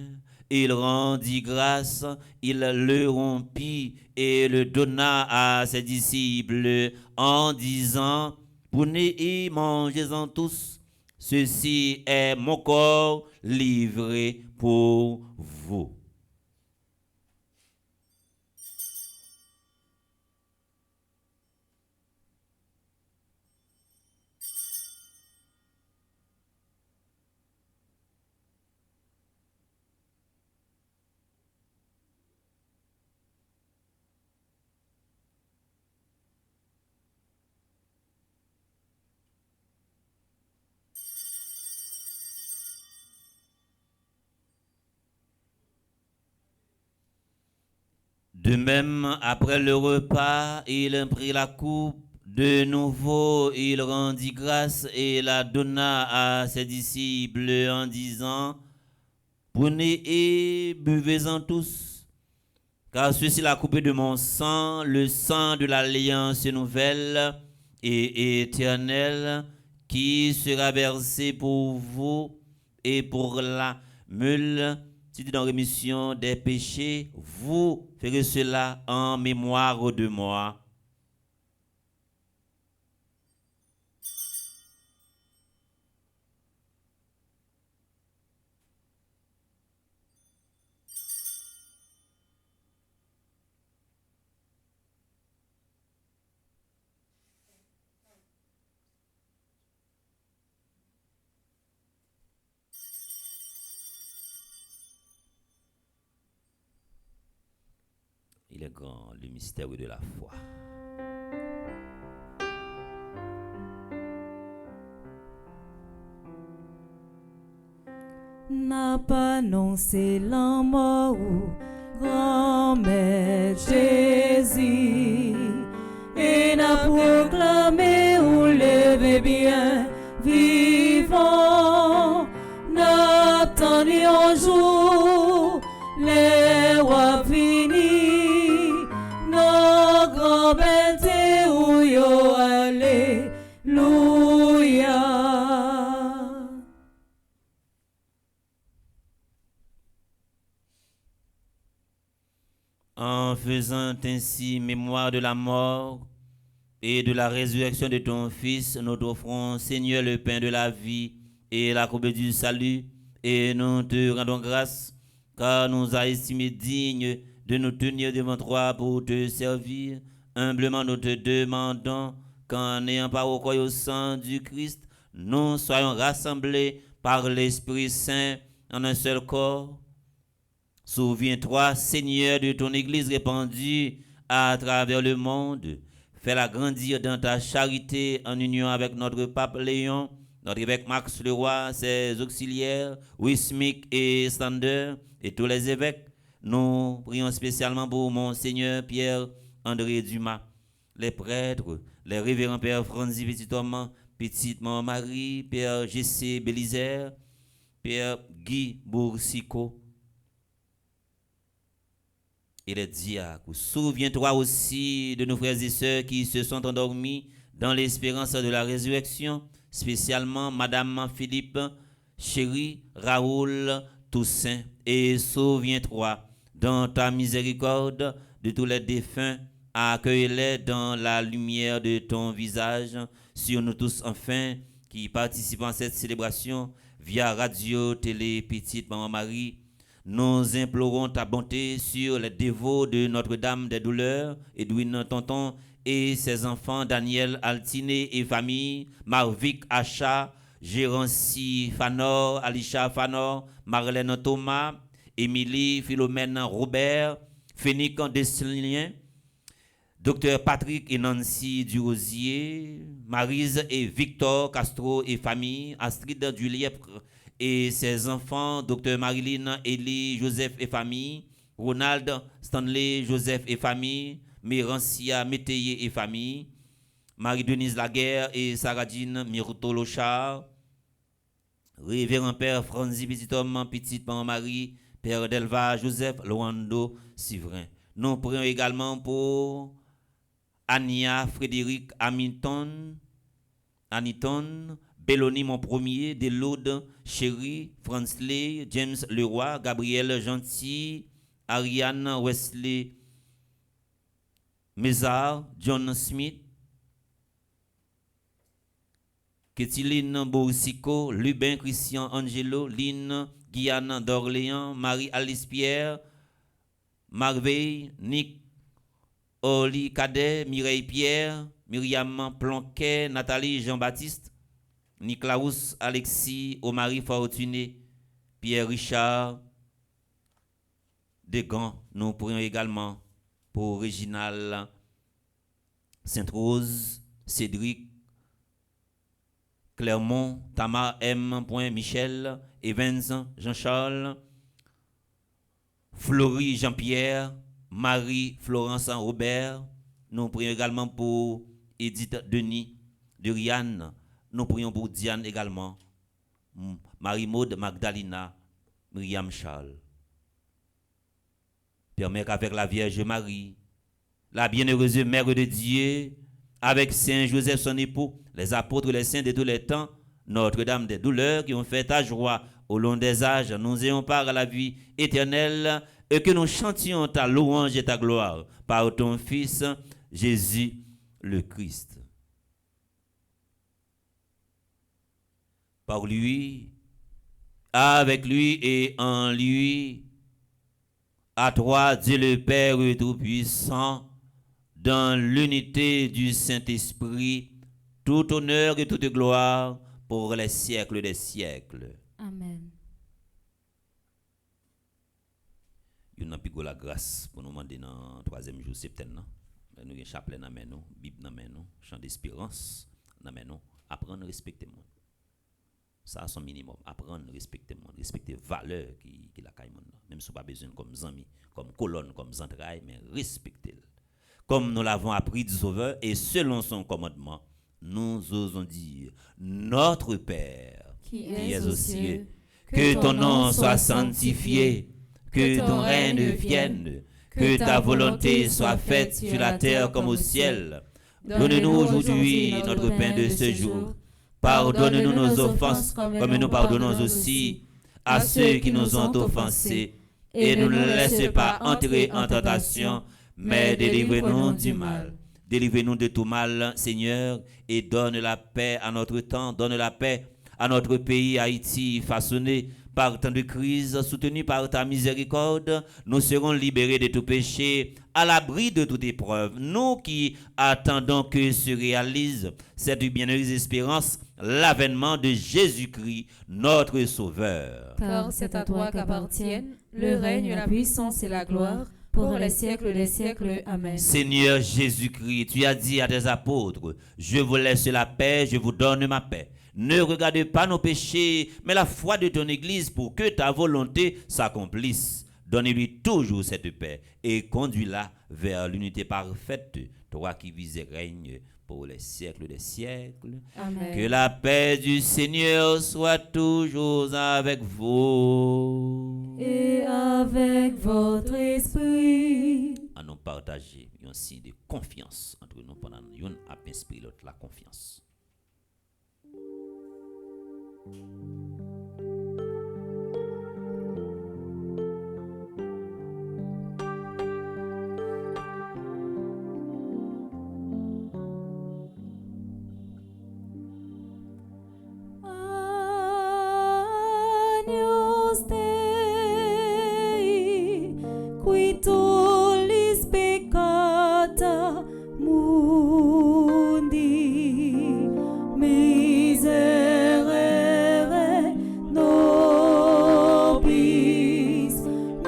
il rendit grâce, il le rompit et le donna à ses disciples en disant: prenez et mangez-en tous, ceci est mon corps livré pour vous. De même, après le repas, il prit la coupe. De nouveau, il rendit grâce et la donna à ses disciples en disant: prenez et buvez-en tous, car ceci est la coupe de mon sang, le sang de l'alliance nouvelle et éternelle, qui sera versé pour vous et pour la multitude dans rémission des péchés. Vous ferez cela en mémoire de moi. Il est grand, le mystère de la foi. N'a pas annoncé la mort, grand-mère Jésus, et n'a proclamé ou levé bien vivant, n'a attendu un jour les rois finis, en faisant ainsi mémoire de la mort et de la résurrection de ton Fils, nous t'offrons, Seigneur, le pain de la vie et la coupe du salut, et nous te rendons grâce, car nous as estimés dignes de nous tenir devant toi pour te servir. Humblement nous te demandons qu'en n'ayant pas recours au sang du Christ, nous soyons rassemblés par l'Esprit Saint en un seul corps. Souviens-toi, Seigneur, de ton Église répandue à travers le monde. Fais-la grandir dans ta charité en union avec notre pape Léon, notre évêque Max Leroy, ses auxiliaires, Wismic et Sander, et tous les évêques. Nous prions spécialement pour Monseigneur Pierre-André Dumas, les prêtres, les révérends Père Franzi Petit-Homme, Petite Maman Marie, Père G.C. Bélizer, Père Guy Boursicot, et les diacres. Souviens-toi aussi de nos frères et sœurs qui se sont endormis dans l'espérance de la résurrection, spécialement Madame Philippe, Chéri, Raoul, Toussaint. Et souviens-toi dans ta miséricorde de tous les défunts, accueille-les dans la lumière de ton visage, sur nous tous enfin qui participons à cette célébration via radio, télé, Petite Maman Marie. Nous implorons ta bonté sur les dévots de Notre-Dame des Douleurs, Edwin Tonton et ses enfants Daniel Altiné et famille, Marvic Acha, Gérancy Fanor, Alisha Fanor, Marlène Thomas, Émilie Philomène Robert, Fénique Desselien, Docteur Patrick et Nancy Durosier, Maryse et Victor Castro et famille, Astrid Dulièpre et ses enfants, Dr Marilyn, Elie, Joseph et famille, Ronald, Stanley, Joseph et famille, Mérancia, Métayer et famille, Marie-Denise Laguerre et Saradine Myrto Lochard, Révérend Père Franzi Petit-Homme, Petite Maman Marie, Père Delva, Joseph, Loando, Sivrin. Nous prions également pour Ania, Frédéric, Aniton, Belloni, mon premier, Deloude, Chéri, Fransley, James Leroy, Gabriel Gentil, Ariane Wesley, Mézard, John Smith, Kétiline Boussico, Lubin Christian Angelo, Lynn, Guyane d'Orléans, Marie-Alice Pierre, Marveille, Nick, Oli Cadet, Mireille Pierre, Myriam Planquet, Nathalie Jean-Baptiste, Niklaus Alexis, Omari Fortuné, Pierre Richard, Desgans. Nous prions également pour Réginal, Sainte-Rose, Cédric, Clermont, Tamar M. Michel, Evans, Jean-Charles, Florie Jean-Pierre, Marie Florence Robert. Nous prions également pour Edith Denis de Rianne. Nous prions pour Diane également, Marie-Maude Magdalena, Myriam Charles. Permets qu'avec la Vierge Marie, la bienheureuse Mère de Dieu, avec Saint Joseph son époux, les apôtres, les saints de tous les temps, Notre-Dame des Douleurs qui ont fait ta joie au long des âges, nous ayons part à la vie éternelle et que nous chantions ta louange et ta gloire par ton Fils Jésus le Christ. Par lui, avec lui et en lui, à toi, Dieu le Père Tout-Puissant, dans l'unité du Saint-Esprit, tout honneur et toute gloire pour les siècles des siècles. Amen. Nous avons la grâce pour nous demander dans le 3e jour septembre. Nous avons un chapelet dans la main, Bible dans la main, chant d'espérance dans la main, apprendre à respecter le monde. Ça, c'est son minimum. Apprendre à respecter le monde, respecter les valeurs qui la caille monde. Même si on n'a pas besoin comme amis, comme colonne, comme entrailles, mais respecter. Comme nous l'avons appris du Sauveur, et selon son commandement, nous osons dire, notre Père, qui es aux cieux, que ton nom soit sanctifié, que ton règne vienne, que ta volonté soit faite sur la terre comme au ciel. Donne-nous aujourd'hui notre pain de ce jour. Pardonne-nous nos offenses comme nous pardonnons aussi à ceux qui nous ont offensés. et ne nous laisse pas entrer en tentation, mais délivre-nous du mal. Délivre-nous de tout mal, Seigneur, et donne la paix à notre temps, donne la paix à notre pays, Haïti, façonné par tant de crises, soutenu par ta miséricorde. Nous serons libérés de tout péché, à l'abri de toute épreuve. Nous qui attendons que se réalise cette bienheureuse espérance, l'avènement de Jésus-Christ, notre Sauveur. Car c'est à toi qu'appartiennent le règne, la puissance et la gloire, pour les siècles des siècles. Amen. Seigneur Jésus-Christ, tu as dit à tes apôtres, je vous laisse la paix, je vous donne ma paix. Ne regarde pas nos péchés, mais la foi de ton Église pour que ta volonté s'accomplisse. Donne-lui toujours cette paix et conduis-la vers l'unité parfaite, toi qui vis et règnes pour les siècles des siècles. Amen. Que la paix du Seigneur soit toujours avec vous. Et avec votre esprit. À nous partager un signe de confiance entre nous pendant nous a inspiré l'autre la confiance. Agnus Dei, qui tollis peccata mundi, miserere nobis,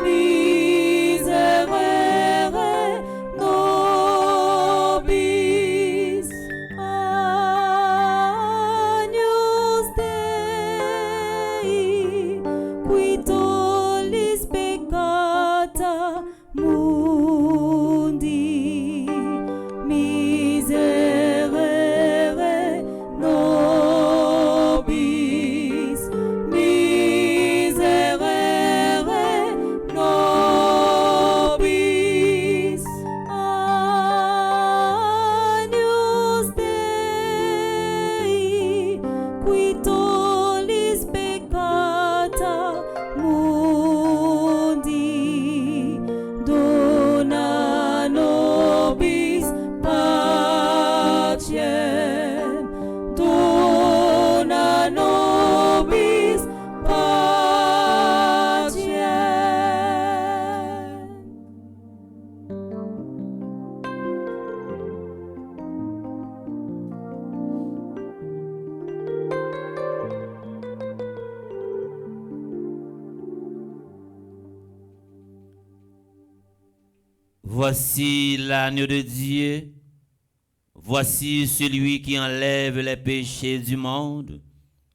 miserere nobis. Agnus Dei, qui tollis peccata mundi, miserere nobis, miserere nobis. Agnus Dei, qui tollis peccata mundi, dona nobis pacem, dona nobis pacem. Voici l'agneau de Dieu. Voici celui qui enlève les péchés du monde.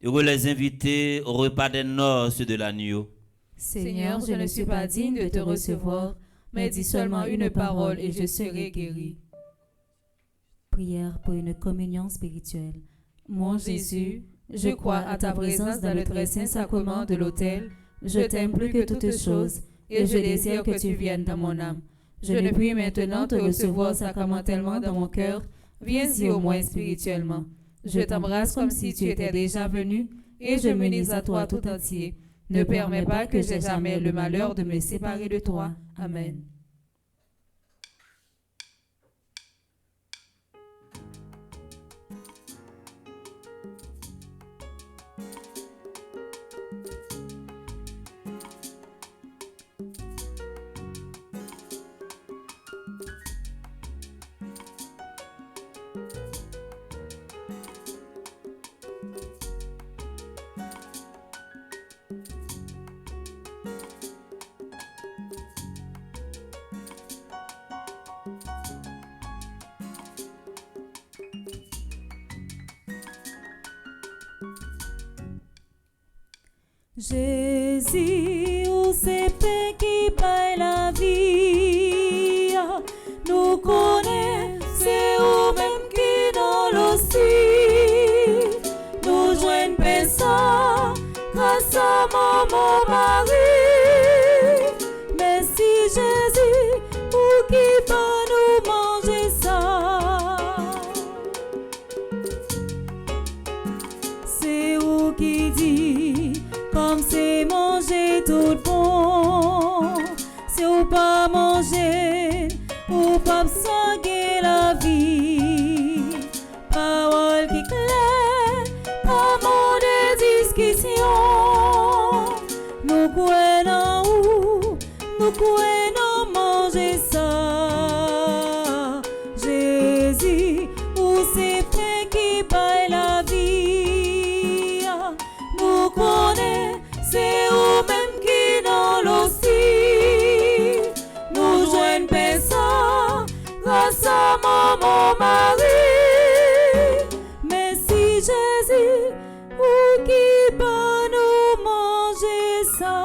Heureux les invités au repas des noces de l'agneau. Seigneur, je ne suis pas digne de te recevoir, mais dis seulement une parole et je serai guéri. Prière pour une communion spirituelle. Mon Jésus, je crois à ta présence dans le très saint sacrement de l'autel. Je t'aime plus que toutes choses et je désire que tu viennes dans mon âme. Je ne puis maintenant te recevoir sacramentellement dans mon cœur. Viens-y au moins spirituellement. Je t'embrasse comme si tu étais déjà venu et je m'unis à toi tout entier. Ne permets pas que j'aie jamais le malheur de me séparer de toi. Amen. Jésus, où c'est paix qui paye la vie, nous connaissons, c'est vous-même qui dans l'océan, nous joignent paix ça, grâce à maman Marie. Merci Jésus, pour qui va nous manger ça. C'est vous qui dit, comme c'est manger tout bon, pouvons nous manger ça. Jésus, ou c'est frère qui paye la vie. Nous connaissons, c'est eux-mêmes qui dans l'océan. Nous joignons personne grâce à mon mari. Merci Jésus, ou qui peut nous manger ça.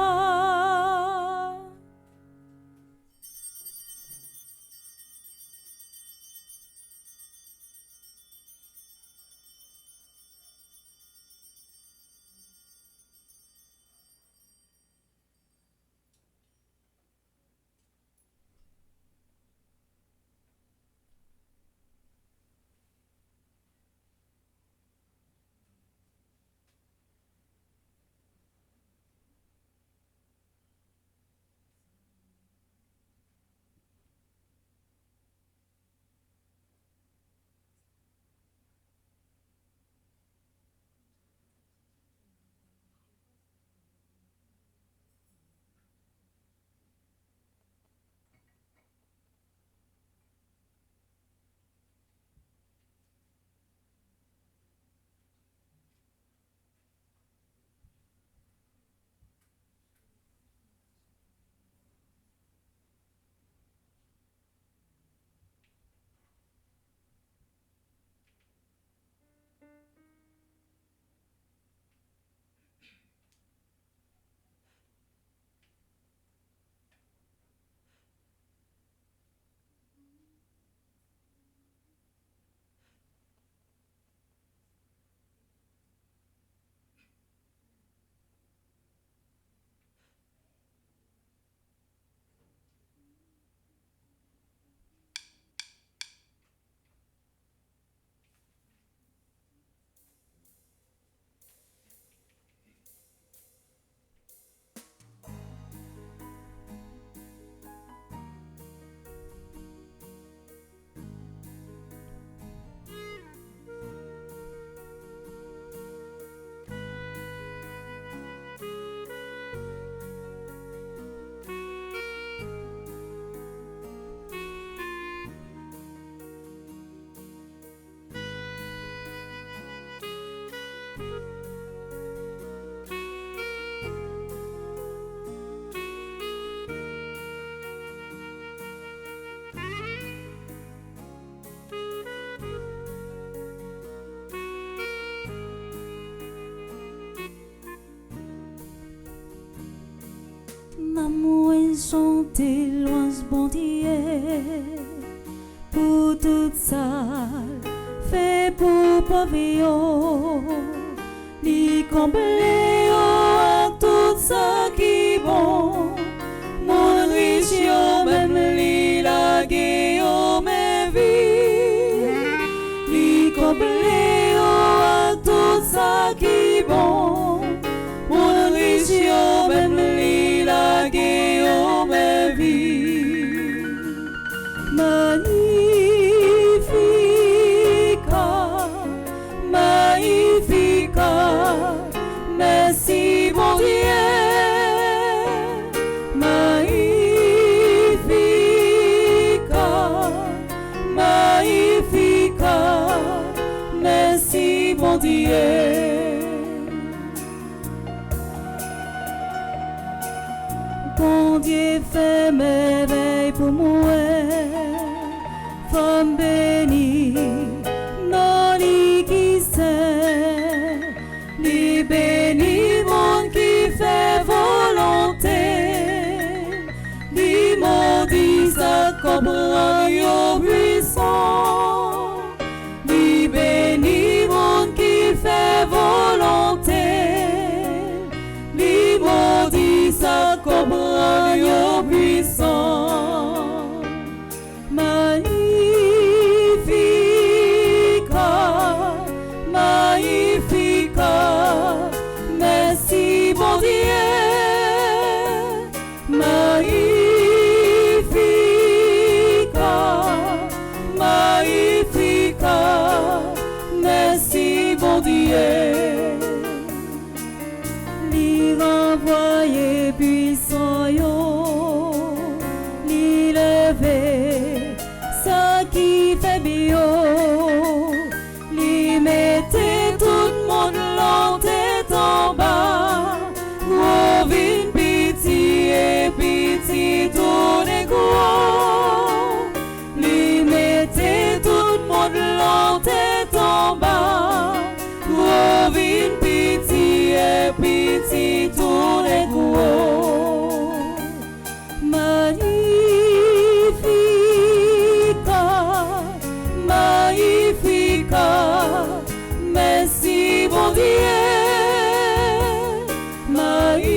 L'amour est chanté, louange bon Dieu, pour tout ça, fait pour pauvre, li comblé à tout ça qui bon, mon riche yo même li la gueule me vie, li comblé à tout ça qui bon, mon riche yo même li la gueule me vie, magnifica, magnifica, merci mon Dieu, magnifica, magnifica, merci mon Dieu. Bon Dieu fait merveille pour moi, femme bénie, non li qui sait, li béni monde qui fait volonté, li maudit ça comprend yo puissant, li béni monde qui fait volonté. petit tout les gros. Magnifica, merci bon Dieu. Magnifica,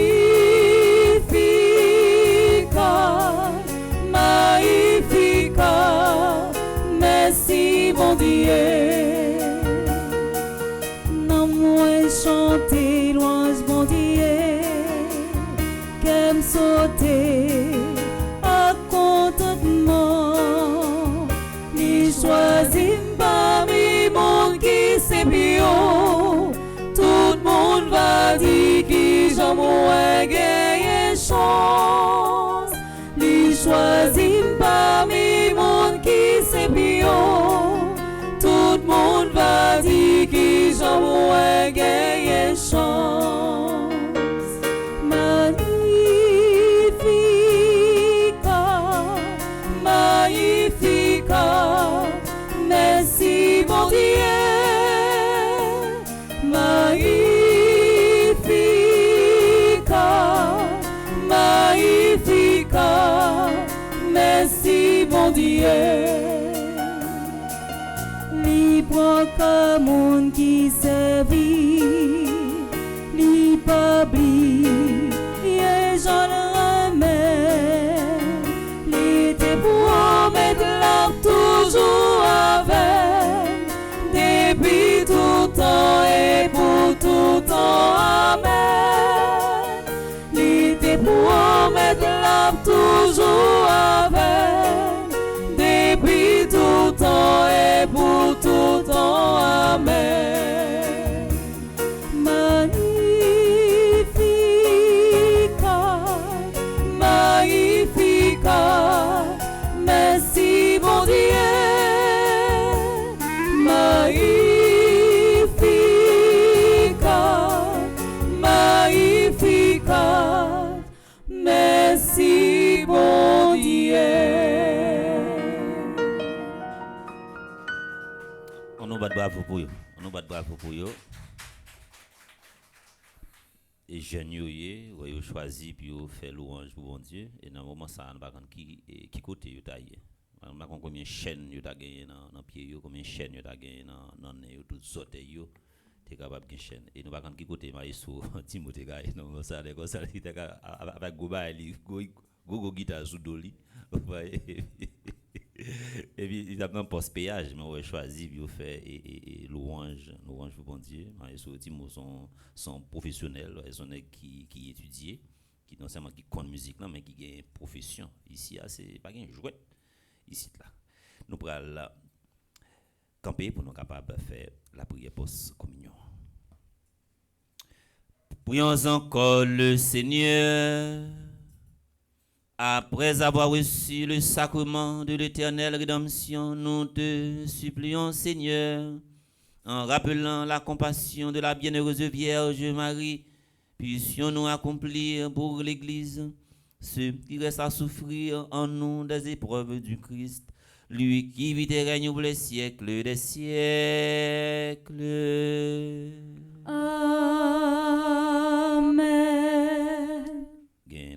magnifica, merci bon Dieu. Non moins chanter louange bon Dieu, qu'aime sauter à contentement. Ni choisit parmi monde qui c'est bio, tout le monde va dire qui j'en moins gagné chance. Ni choisit parmi monde qui c'est bio, tout le monde va dire qui j'en moins gagné chance. Magnifica, merci bon Dieu. Magnifica, magnifica, merci bon Dieu. Libre comme monde qui servit, libre et j'en remets. L'été pour mettre là toujours avec, depuis tout temps et pour tout temps. Amen. L'été pour mettre là toujours avec, depuis tout temps et pour tout temps. Amen. Magnifica, merci bon Dieu. Magnifica, magnifica, merci bon Dieu. On nous bat bravo pour eux. On nous bat bravo pour eux. Et jeunes yo yo choisi puis yo fait louange pour bon Dieu et dans moment ça on pas qui côté yo taillé. On pas combien chaîne yo ta gagné dans pied yo, combien chaîne yo ta gagné dans nez yo tout sauter yo t'es capable de chaîne et nous pas qui côté maïs sur Timothée gars non ça les comme ça avec goba li go guitare sous doli. Et puis il a même post péage mais on a choisi puis on fait louange pour bon Dieu. Les Timo sont professionnels, ils sont qui étudient, qui non seulement qui connaissent musique mais qui ont une profession. Ici c'est pas un jouet ici là. Nous prenons camper pour nous capables de faire la prière post communion. Prions encore le Seigneur. Après avoir reçu le sacrement de l'éternelle rédemption, nous te supplions, Seigneur, en rappelant la compassion de la bienheureuse Vierge Marie, puissions-nous accomplir pour l'Église ce qui reste à souffrir en nous des épreuves du Christ, lui qui vit et règne pour les siècles des siècles. Amen.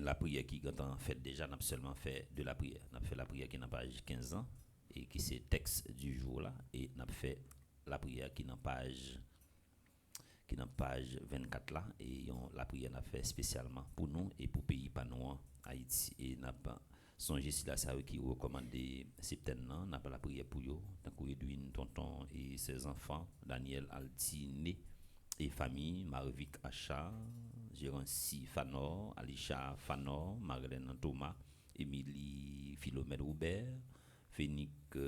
La prière qui est en fait déjà, n'a seulement fait de la prière. N'a fait la prière qui n'a pas 15 ans et qui c'est texte du jour là et n'a fait la prière qui n'a page 24 là et la prière n'a fait spécialement pour nous et pour pays panouan Haïti et n'a pas songé si la ça qui recommande septembre n'a pas la prière pour eux tant que Edwin tonton et ses enfants Daniel Altine et famille Marvic Acha Gérancy Fanor, Alisha Fanor, Marlène Thomas, Émilie Philomène Roubert, Fénique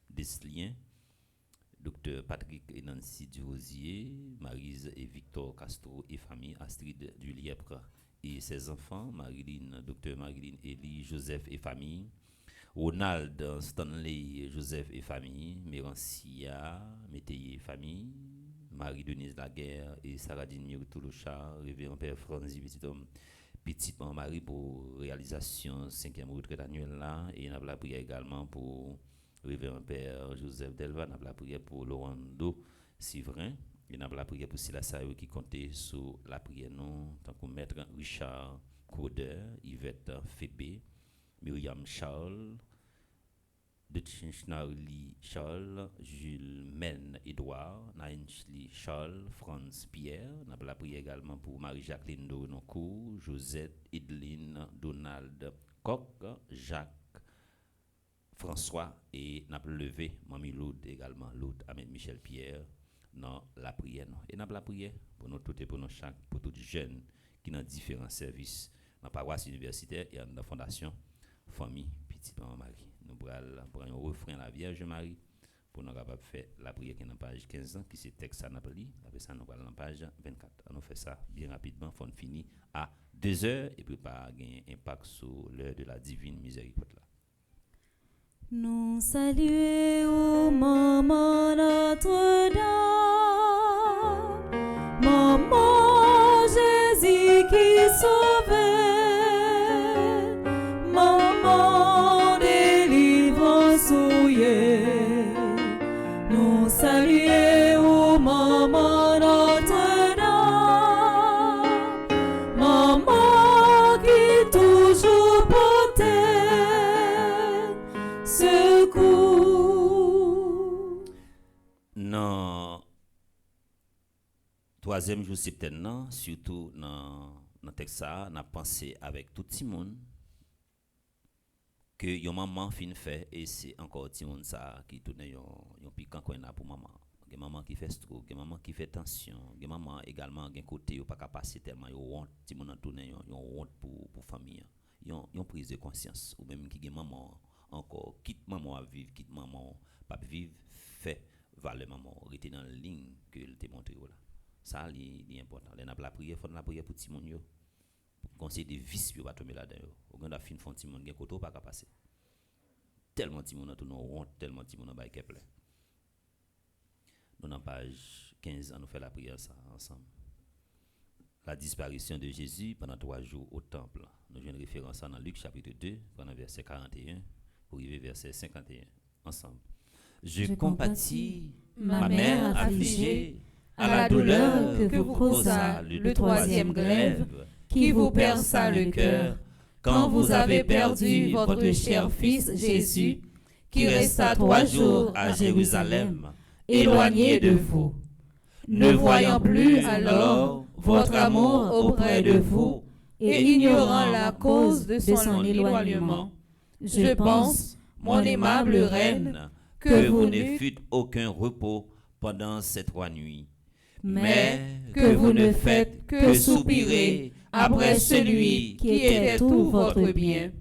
Deslien, Dr Patrick et Nancy Durosier, Maryse et Victor Castro et famille Astrid Dulièpre et ses enfants, Dr Marilyn Elie Joseph et famille, Ronald Stanley Joseph et famille, Mérancia Métayer et famille, Marie-Denise Laguerre et Saradine Mirtouloucha, révérend Père Franzi Petit Marie pour réalisation 5e retraite annuelle là, et on a la prière également pour révérend Père Joseph Delva, on a la prière pour Laurando Sivrin, Et nous avons la prière pour Silas qui comptait sur la prière nous, tant que maître Richard Coder, Yvette Fébé, Myriam Charles, de Chinchnauli Charles, Jules Men Edouard, Nainchli Charles, Franz Pierre. Nous avons la prière également pour Marie-Jacqueline Donocourt, Josette Edeline, Donald Coq, Jacques François et nous avons levé Mamie Loud également, Loud Ahmed Michel Pierre dans la prière. Et nous avons la prière pour nous tous et pour nous chaque, pour tous les jeunes qui ont différents services dans la paroisse universitaire et dans la fondation Famille Petite Maman Marie. Nous prenons un refrain la Vierge Marie pour nous capables de faire la prière qui est dans la page 15 ans, qui c'est texte à Napoli. Après ça, nous allons dans la page 24. On fait ça bien rapidement, on finit à 2h et puis pas gagner impact sur l'heure de la divine miséricorde. Nous saluons Maman Notre-Dame, Maman Jésus qui sauvait, Maman délivrance souillée. Nous saluons Maman Notre-Dame, Maman qui toujours portait secours. Non. Troisième jour septembre, surtout dans le texte, on a pensé avec tout le monde que yon maman fin fait et c'est encore tout le monde ça qui tourne yon piquant qu'on a pour maman. Gen maman qui fait stroke, gen maman qui fait tension, gen maman également gen côté yo pas capable passer tellement yo honte, ti moun tourne yon honte pour famille. Yon prise de conscience ou même qui gen maman encore quitte maman à vivre, quitte maman pas vivre, fait valeur maman, rester dans la ligne que elle te montré là. Ça li important. Les n'a la prière, faut la prière pour ti moun yo. Conseil de vice yo pas tomber là-dedans. Au grand fin font ti moun gen koto pas ka passer. Tellement ti moun tout non honte, tellement ti moun ba keple. Nous dans page 15 nous fait la prière ça ensemble. La disparition de Jésus pendant 3 jours au temple. Nous avons une référence dans Luc chapitre 2 pendant verset 41 pour arriver verset 51 ensemble. Je compatis ma mère affligée à la douleur que vous causa le troisième glaive qui vous perça le cœur quand vous avez perdu votre cher fils Jésus qui resta 3 jours à Jérusalem, éloigné de vous. Ne voyant plus alors votre amour auprès de vous et ignorant la cause de son éloignement, je pense, mon aimable reine, que vous ne fûtes aucun repos pendant ces 3 nuits, mais que vous ne faites que soupirer après celui qui était tout votre bien.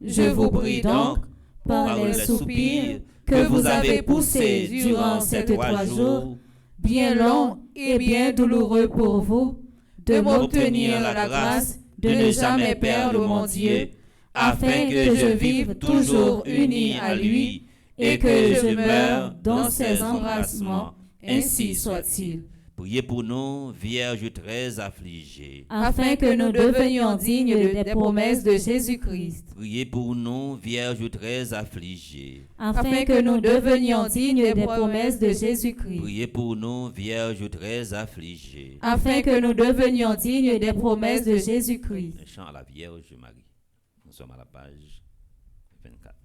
Je vous prie donc, par les soupirs que vous avez poussés durant ces 3 jours, bien longs et bien douloureux pour vous, de m'obtenir la grâce de ne jamais perdre mon Dieu, afin que je vive toujours uni à lui et que je meure dans ses embrassements. Ainsi soit-il. Priez pour nous, Vierge très affligée, afin que nous devenions dignes des promesses de Jésus-Christ. Priez pour nous, Vierge très affligée, Afin que nous devenions dignes des promesses de Jésus-Christ. Priez pour nous, Vierge très affligée, Afin que nous devenions dignes des promesses de Jésus-Christ. Un chant à la Vierge Marie. Nous sommes à la page 24.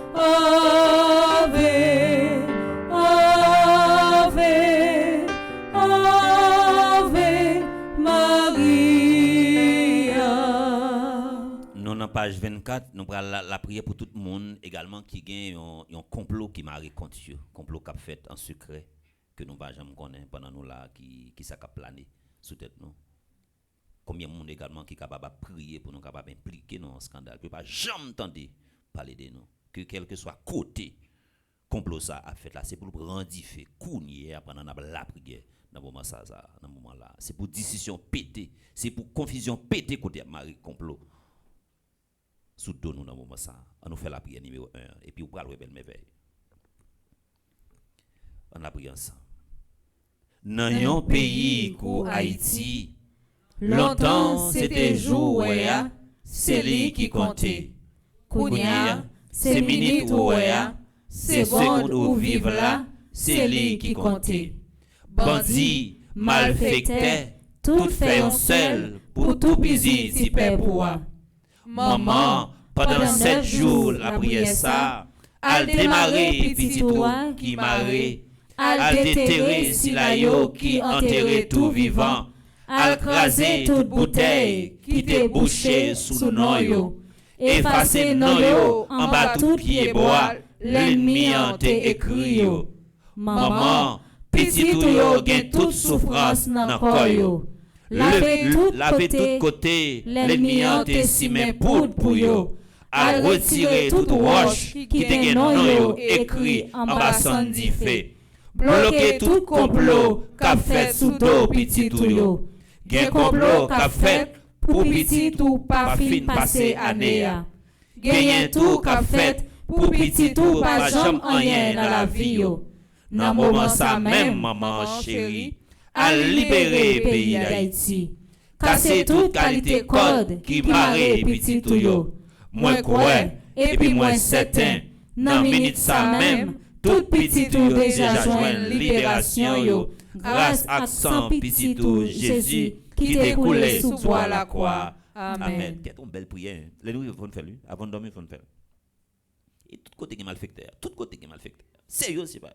Ave, Ave, Ave Maria. Nous dans page 24, nous prenons la prière pour tout le monde également qui gagne un complot qui m'a contre eux, complot qu'a fait en secret que nous pas jamais connaître pendant nous là qui ça qu'a plané sous tête nous. Combien de monde également qui est capable de prier pour nous capable impliquer dans un scandale que pas jamais entendu parler de nous, que quel que soit côté complot ça a fait là, c'est pour rendre fait cougner pendant la prière dans moment ça dans moment là, c'est pour décision pété, c'est pour confusion pété côté Marie complot sous nous dans moment ça. On nous fait la prière numéro 1 et puis on va le belle merveille. On a prié ensemble. Dans un pays comme Haïti, longtemps c'était jouer, c'est lui qui comptait. Kounia, c'est minute ouéa, seconde ou vive là, c'est lui qui comptait. Bandit, malfaiteur, tout fait en seul, pour tout busy si père pour. Maman, pendant 7 jours, la prière ça, al démarrer petit trou qui marrait, al déterrer si la yo qui enterrait tout vivant, al craser toute bouteille qui débouchait sous noyau, effacer noyau en bas tout pied bois, l'ennemi en te écrit yo. Maman, petit tout yo gen toute souffrance dans corps yo. Lave tout côté, l'ennemi en te simen pour yo. À retirer toute roche qui te gen non yo écrit en bas sans fait. Bloquer tout complot qu'a fait sous dos petit tout yo. Gen complot qu'a fait pour petit tout pas fin passer année. Gen tout qu'a fait pour petit tout pas jamais rien dans la vie yo. Dans moment ça même maman chérie, à libérer pays d'Haïti. Casser toute qualité code qui marre petit tout yo. Moi crois et puis moi certain, dans minute ça même, tout petit tout déjà joint libération yo. Grâce à sang petit tout Jésus qui découlait sous bois la croix. Amen. C'est une belle prière. Les nous vont faire lui, avant de dormir vont faire. Et tout côté qui malfecteur, tout côté qui malfecteur. Sérieux c'est pas.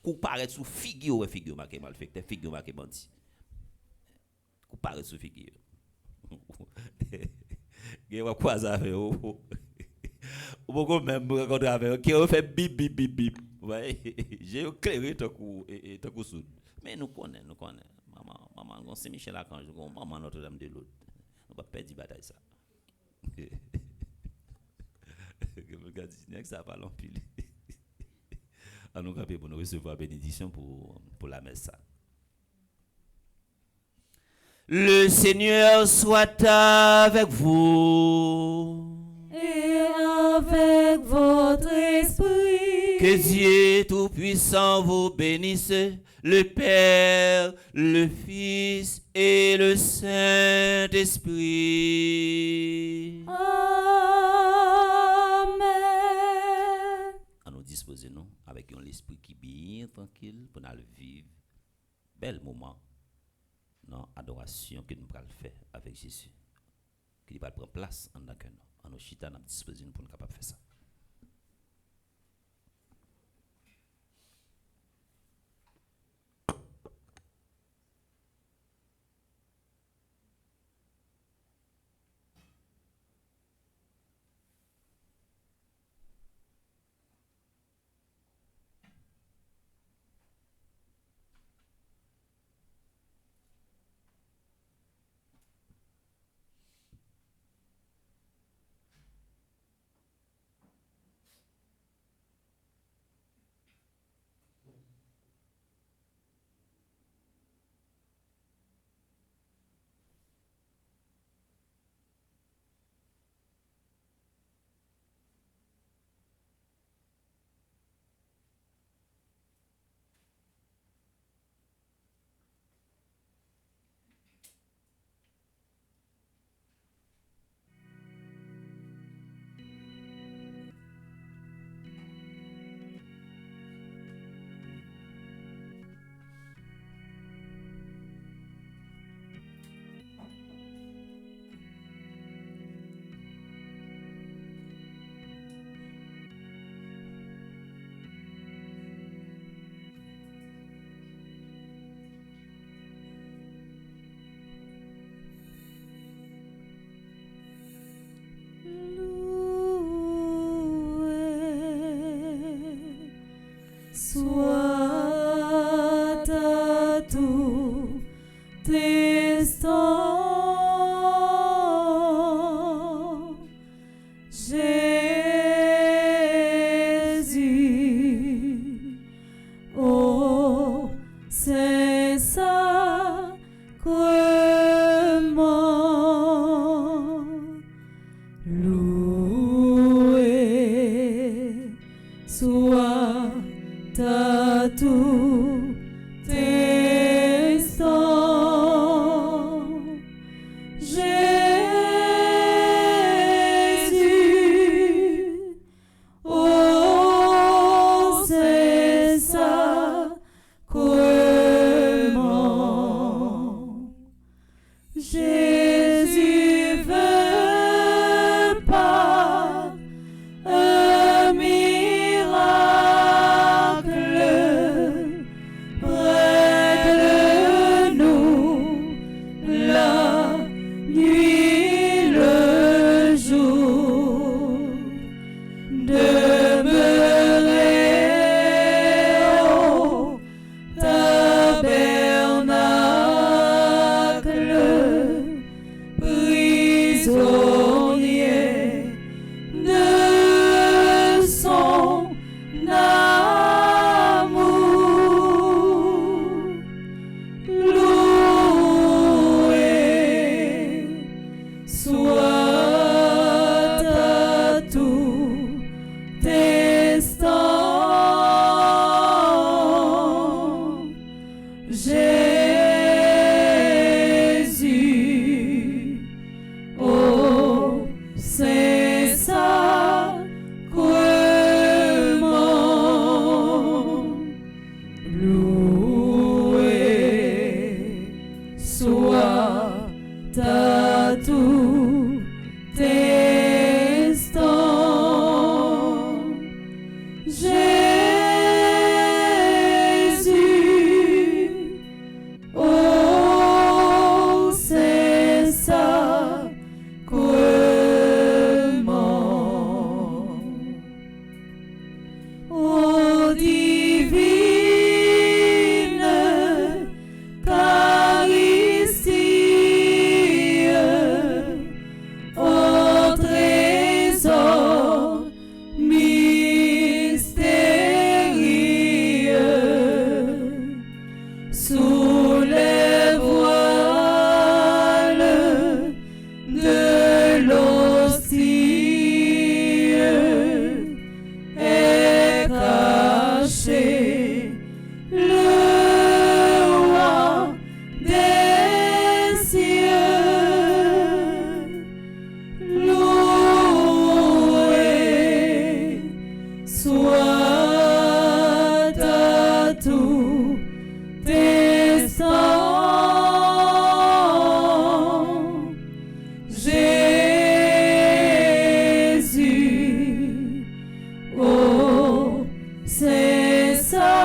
Qu'on paraît sous figure marqué malfecteur, figure marqué bandit. Qu'on paraît sous figure. Il va quoi ça fait ou beaucoup même rencontrer avec qui on fait bip bip bip bip. Ouais, j'ai éclairé ton coup et ton coup soude. Mais nous connaissons. Maman Saint-Michel Archange, maman Notre-Dame de Lourdes. On va perdre bataille ça. Regarde, ça va l'empile. À nous camper pour nous recevoir bénédiction pour la messe. Le Seigneur soit avec vous. Et avec votre esprit. Que Dieu Tout-Puissant vous bénisse, le Père, le Fils et le Saint-Esprit. Amen. À nous disposer, nous, avec l'esprit qui bien tranquille, pour nous vivre bel moment dans l'adoration que nous allons faire avec Jésus. Qui va prendre place en nous. À nos chita, nous disposer pour nous capables de faire ça. Soit à tout instant, Jésus, ô Saint-Sacrement, loué soit à tout instant, Jésus, ô Jésus, oh Saint Sacrement, loué soit ta tout instant. Jésus, oh Saint Sacrement, ô divine Eucharistie, ô trésor mystérieux, sous les voiles de l'hostie est caché le roi des cieux. Loué soit à tout instant, Jésus, ô Saint Sacrement,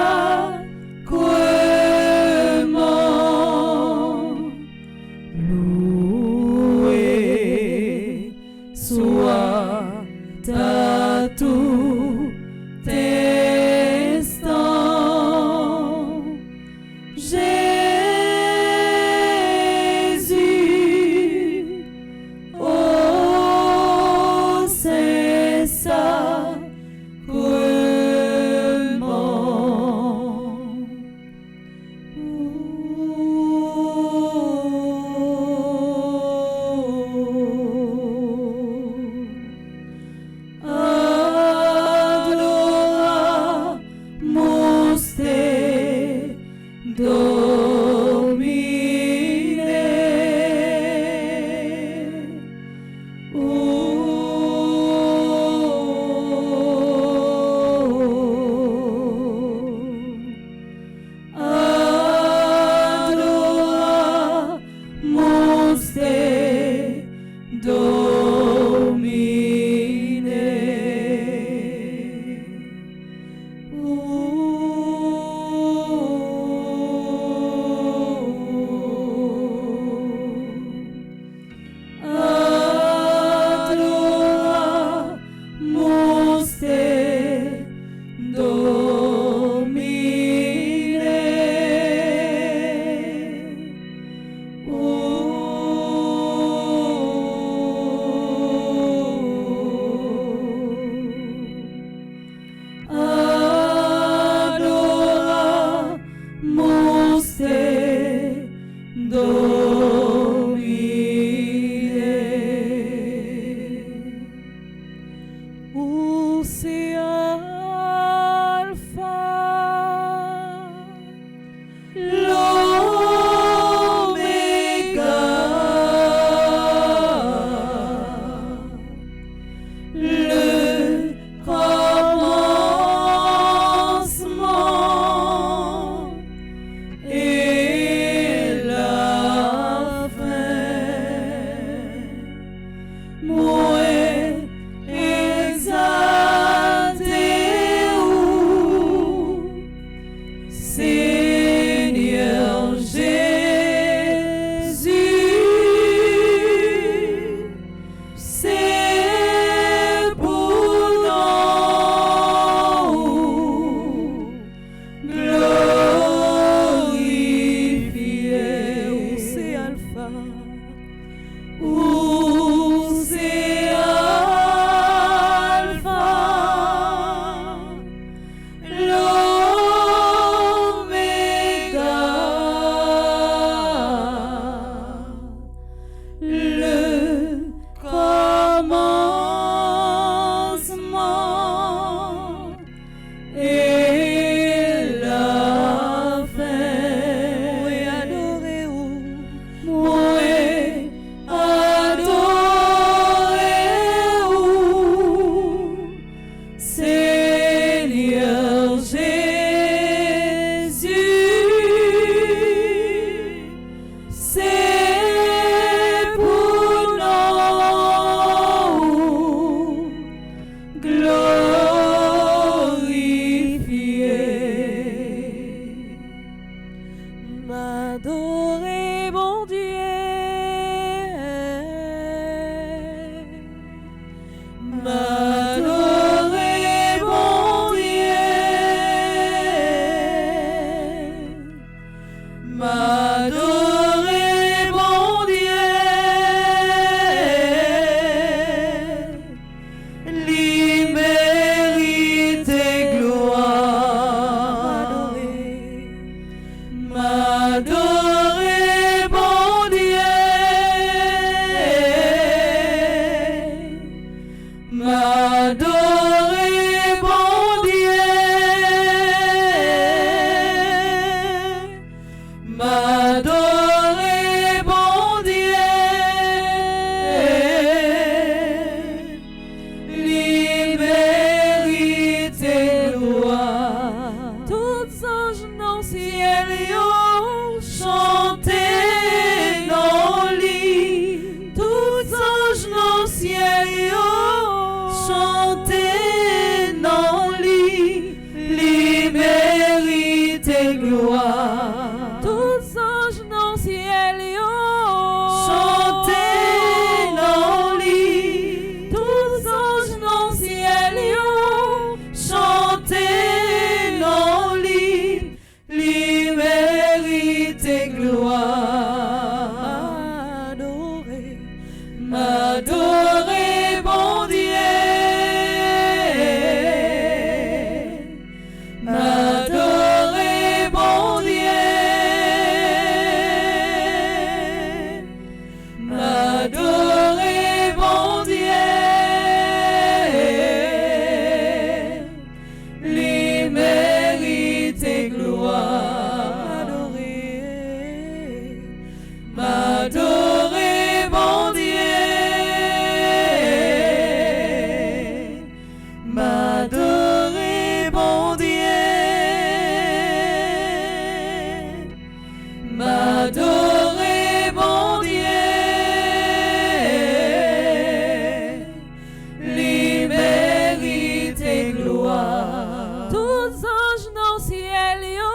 loué soit à tout instant. Jésus, ô Saint Sacrement. gloire. Tous anges dans le ciel, yo, chantez dans lui. Tous anges dans le ciel, yo, chantez dans lui. Lui mérite gloire. M'adorer, bon Dieu. M'adorer, bon Dieu. M'adorer, bon Dieu. Lui mérite gloire. M'adorer, bon Dieu. M'adorer, bon Dieu. M'adorer, bon Dieu. Lui mérite gloire. Tous anges dans le ciel, yo,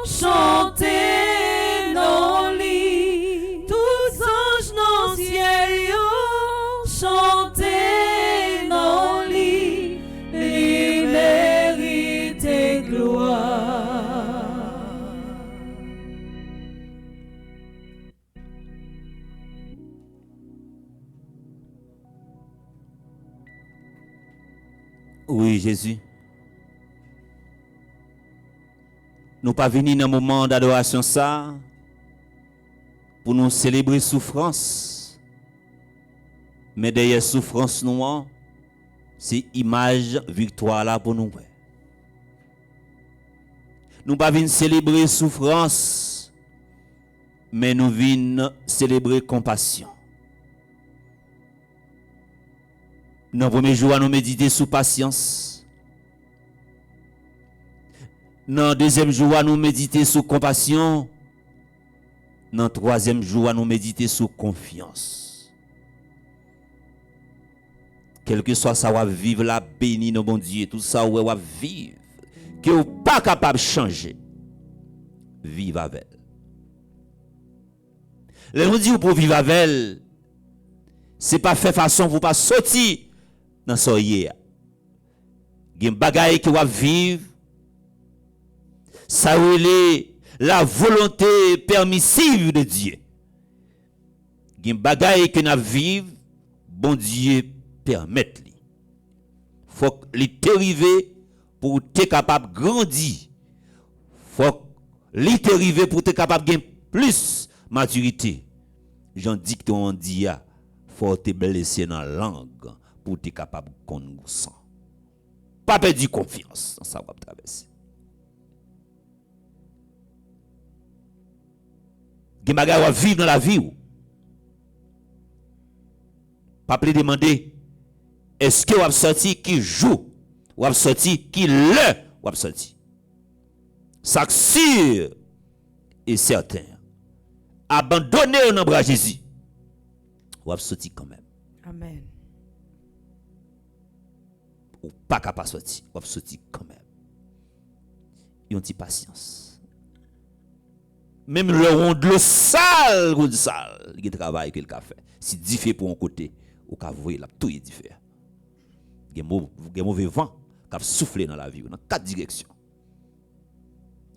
chantez dans lui. Tous anges dans le ciel, yo, chantez dans lui. Lui mérite gloire. Oui, Jésus. Nous pas venir dans un moment d'adoration ça pour nous célébrer souffrance. Mais derrière souffrance nous, c'est image victoire là pour nous. Nous pas venir célébrer souffrance, mais nous venons célébrer compassion. Dans le premier jour, nous méditer sous patience. Dans le deuxième jour, nous méditer sous compassion. Dans le troisième jour, nous méditer sous confiance. Quel que soit ça, on va vivre la béni de mon Dieu. Tout ça, on va vivre. Que vous n'êtes pas capable de changer. Vive avec elle. Les gens disent pour vivre avec elle, ce n'est pas fait façon pour ne pas sortir dans ce hier. Il y a des bagailles qui vont vivre. Ça est la volonté permissive de Dieu. Il y a des bagailles que nous vivons, bon Dieu permette. Il faut que t'arriver pour être capable de grandir. Il faut que t'arriver pour être capable de gagner plus maturité. J'en dis que on dit, il faut te blesser dans la langue pour être capable de connaître. Pas perdre confiance dans ça va traverser. Gen bagay va vivre dans la vie ou. Pas plus demander est-ce que vous avez sorti qui joue ou avez sorti qui le ou avez sorti. Ça sûr et certain. Abandonner dans bras Jésus. Ou avez sorti quand même. Amen. Ou pas capable sortir, ou avez sorti quand même. Yon ti patience. Même le rond de l'eau sale, il travaille qu'il a fait. Si diffé pour un côté, ou qu'a voyer la tout est diffé. Il y a mauvais vent qui a soufflé dans la vie dans quatre directions.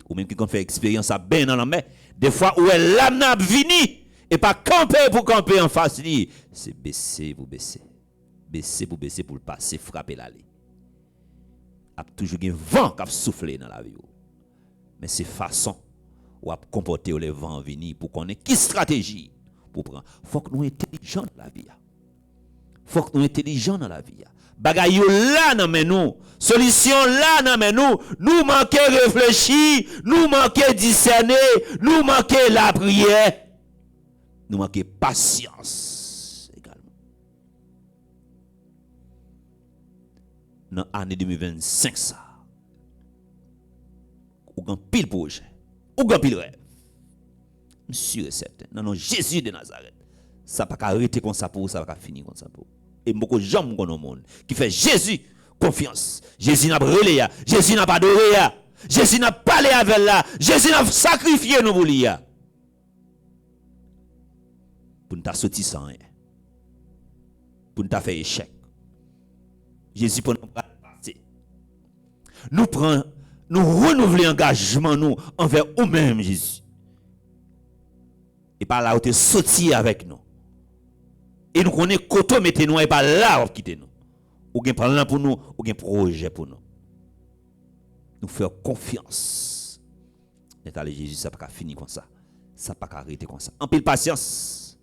Ou même qui qu'on fait expérience à bien dans la mer, des fois où elle l'âme n'a vini et pas camper pour camper en face li, c'est baisser pour baisser. Baisser pour baisser pour le passer, frapper l'aller. A toujours un vent qui a soufflé dans la vie. Mais c'est façon ou à comporter les vents venir pour qu'on ait qui stratégie pour prendre. Faut que nous intelligents dans la vie. Faut que nous intelligents dans la vie. Bagay yo là nan men nous, solution là nan men nous, nous manquer réfléchir, nous manquer discerner, nous manquer la prière, nous manquer patience également. Dans l'année 2025 ça. Ou gan pile projet. Ou gan pile rêve. Sûr et certain. Non, Jésus de Nazareth. Ça pas arrêter comme ça pour ça pas finir comme ça pour. Et beaucoup de gens dans le monde qui fait Jésus confiance. Jésus n'a pas relé, Jésus n'a pas adoré, Jésus n'a parlé avec là. Jésus n'a sacrifié nous pour lui. Pour nous sortir sans rien. Pour nous faire échec. Jésus pour nous passer. Nous renouveler l'engagement nous envers nous-mêmes, Jésus. Et par là où tu es sorti avec nous. Et nous connaissons qu'on mettez nous et par là où quitter nous. Ou bien plan pour nous, ou bien projet pour nous. Nous faire confiance. Et Jésus, ça n'a pas fini comme ça. Ça n'a pas arrêter comme ça. En pile patience.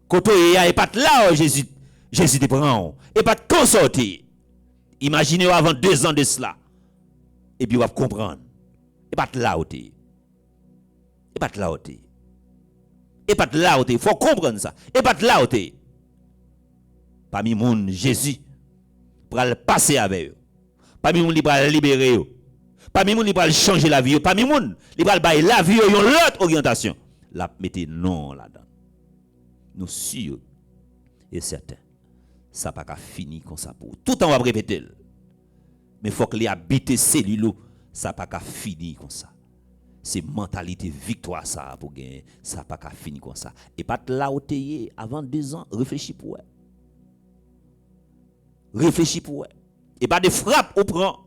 Quand il n'y a pas là, Jésus te prend. Et pas de consorter. Imaginez avant 2 ans de cela. Et puis vous allez comprendre. Et pas de là où tu es. Et pas de là où tu es. Et pas de là où tu es. Il faut comprendre ça. Et pas de là où tu es. Parmi moun Jésus, pour le passer avec eux. Parmi moun, il va libérer eux. Parmi moun, il va changer la vie. Parmi moun, il va bailler la vie, ils ont l'autre orientation. La mettez non là-dedans. Nous sûrs et certains, ça n'a pas fini comme ça pour. Tout le temps, on va répéter. Mais il faut que les habiter cellules, ça n'a pas fini comme ça. C'est mentalité victoire ça pour gagner. Ça n'a pas fini comme ça. Et pas là où tu es avant 2 ans, réfléchis pour eux. Réfléchis pour eux. Et pas de frappe ou prend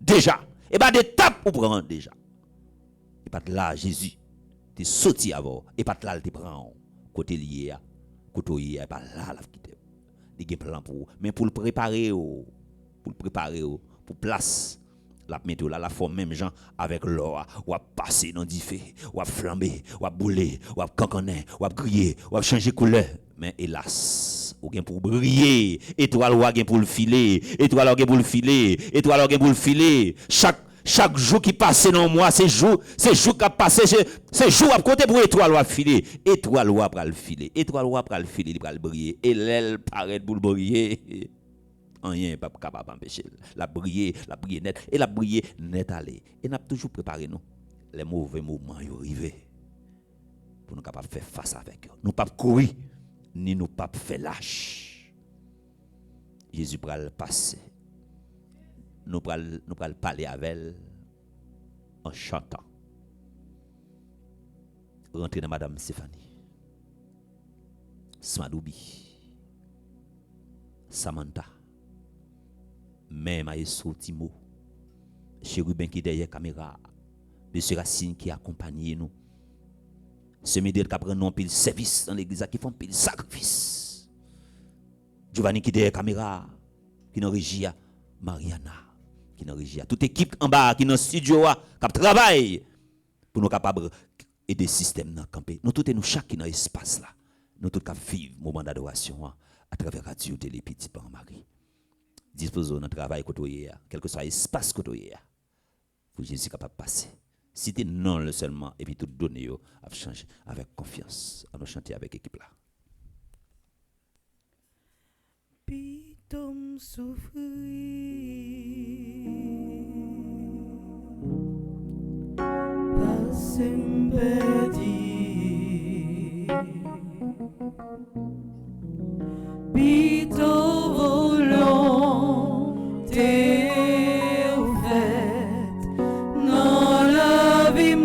déjà. Et pas de tape ou prend déjà. Et pas là Jésus t'es sorti avant et pas là te prend côté lié côté lié pas là la quitter. Il y a plan pour mais pour le préparer pour place la mettre là la forme même gens avec l'or ou à passer dans diffé ou à flamber ou à bouler ou à cancaner ou à griller ou à changer couleur mais hélas ou bien pour briller étoile ou bien pour le filer étoile ou bien pour le filer étoile ou bien pour le filer chaque jour qui passe dans moi c'est jour qui a passé c'est jour à côté pour étoile ou à filer étoile ou à le filer étoile ou à le filer il va le briller et l'aile paraît pour le briller rien pas capable d'empêcher la briller net et la briller net aller et n'a toujours préparé nous les mauvais moments y arriver pour nous capable faire face avec eux nous pas courir ni nous pas faire lâche Jésus pral passer nous pral parler avec elle en chantant rentrer dans madame Stéphanie Smadoubi Samantha même Aïsso Timo, Chérubin qui est derrière la caméra, Monsieur Racine qui accompagne nous. Ce midi, qui prend un pile service dans l'église, qui font pile sacrifice. Giovanni qui est derrière la caméra, qui est dans régie, Mariana qui est dans régie. Toute équipe en bas, qui est dans le studio, qui travaille pour nous capables aider le système dans camper. Nous tous nous chaque dans l'espace là. Nous tous vivre le moment d'adoration à travers la radio télé petit par Marie. Disposons de notre travail côté, quel que soit l'espace côté, pour Jésus capable de passer. Si tu non seulement, et puis tout donner, à changer avec confiance, à nous chanter avec l'équipe là. Pitom souffrir, pas sympathie, Pito volonté faite dans la vie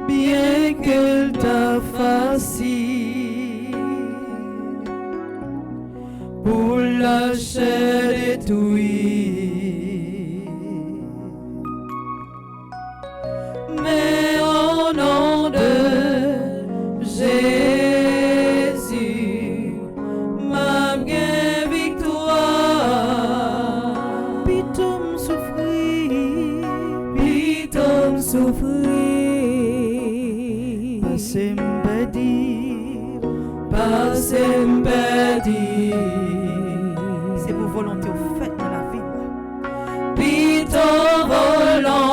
bien qu'elle t'a facile pour lâcher et tout. Mais au nom de Jésus, ma bien victoire. Pitom souffrir, pas sympathie, C'est pour volonté au fait dans la vie. Pitom volonté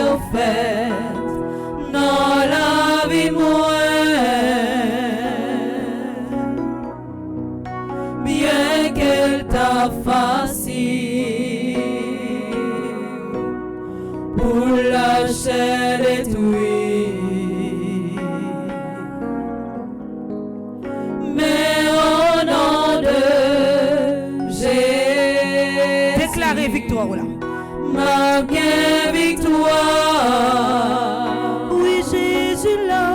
au fait dans la vie bien qu'elle t'a facile pour lâcher les mais au nom victoire là. Marquez victoire. Oui, Jésus là.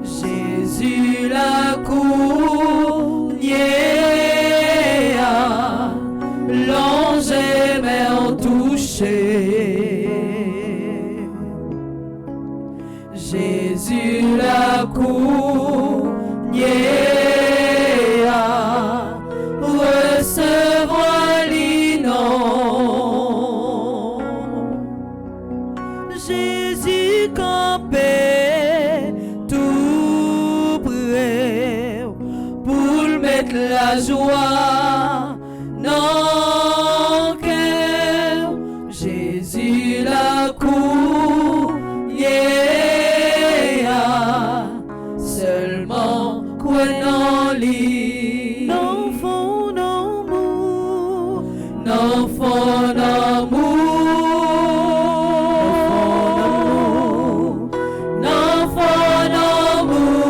Jésus la couronnier, l'ange aimait en toucher. Jésus la couronnier, recevoir l'innom. Jésus campait tout près pour mettre la joie dans le cœur. Jésus la couronnier, seulement croyant lui. d'enfant d'amour, L'enfant d'amour,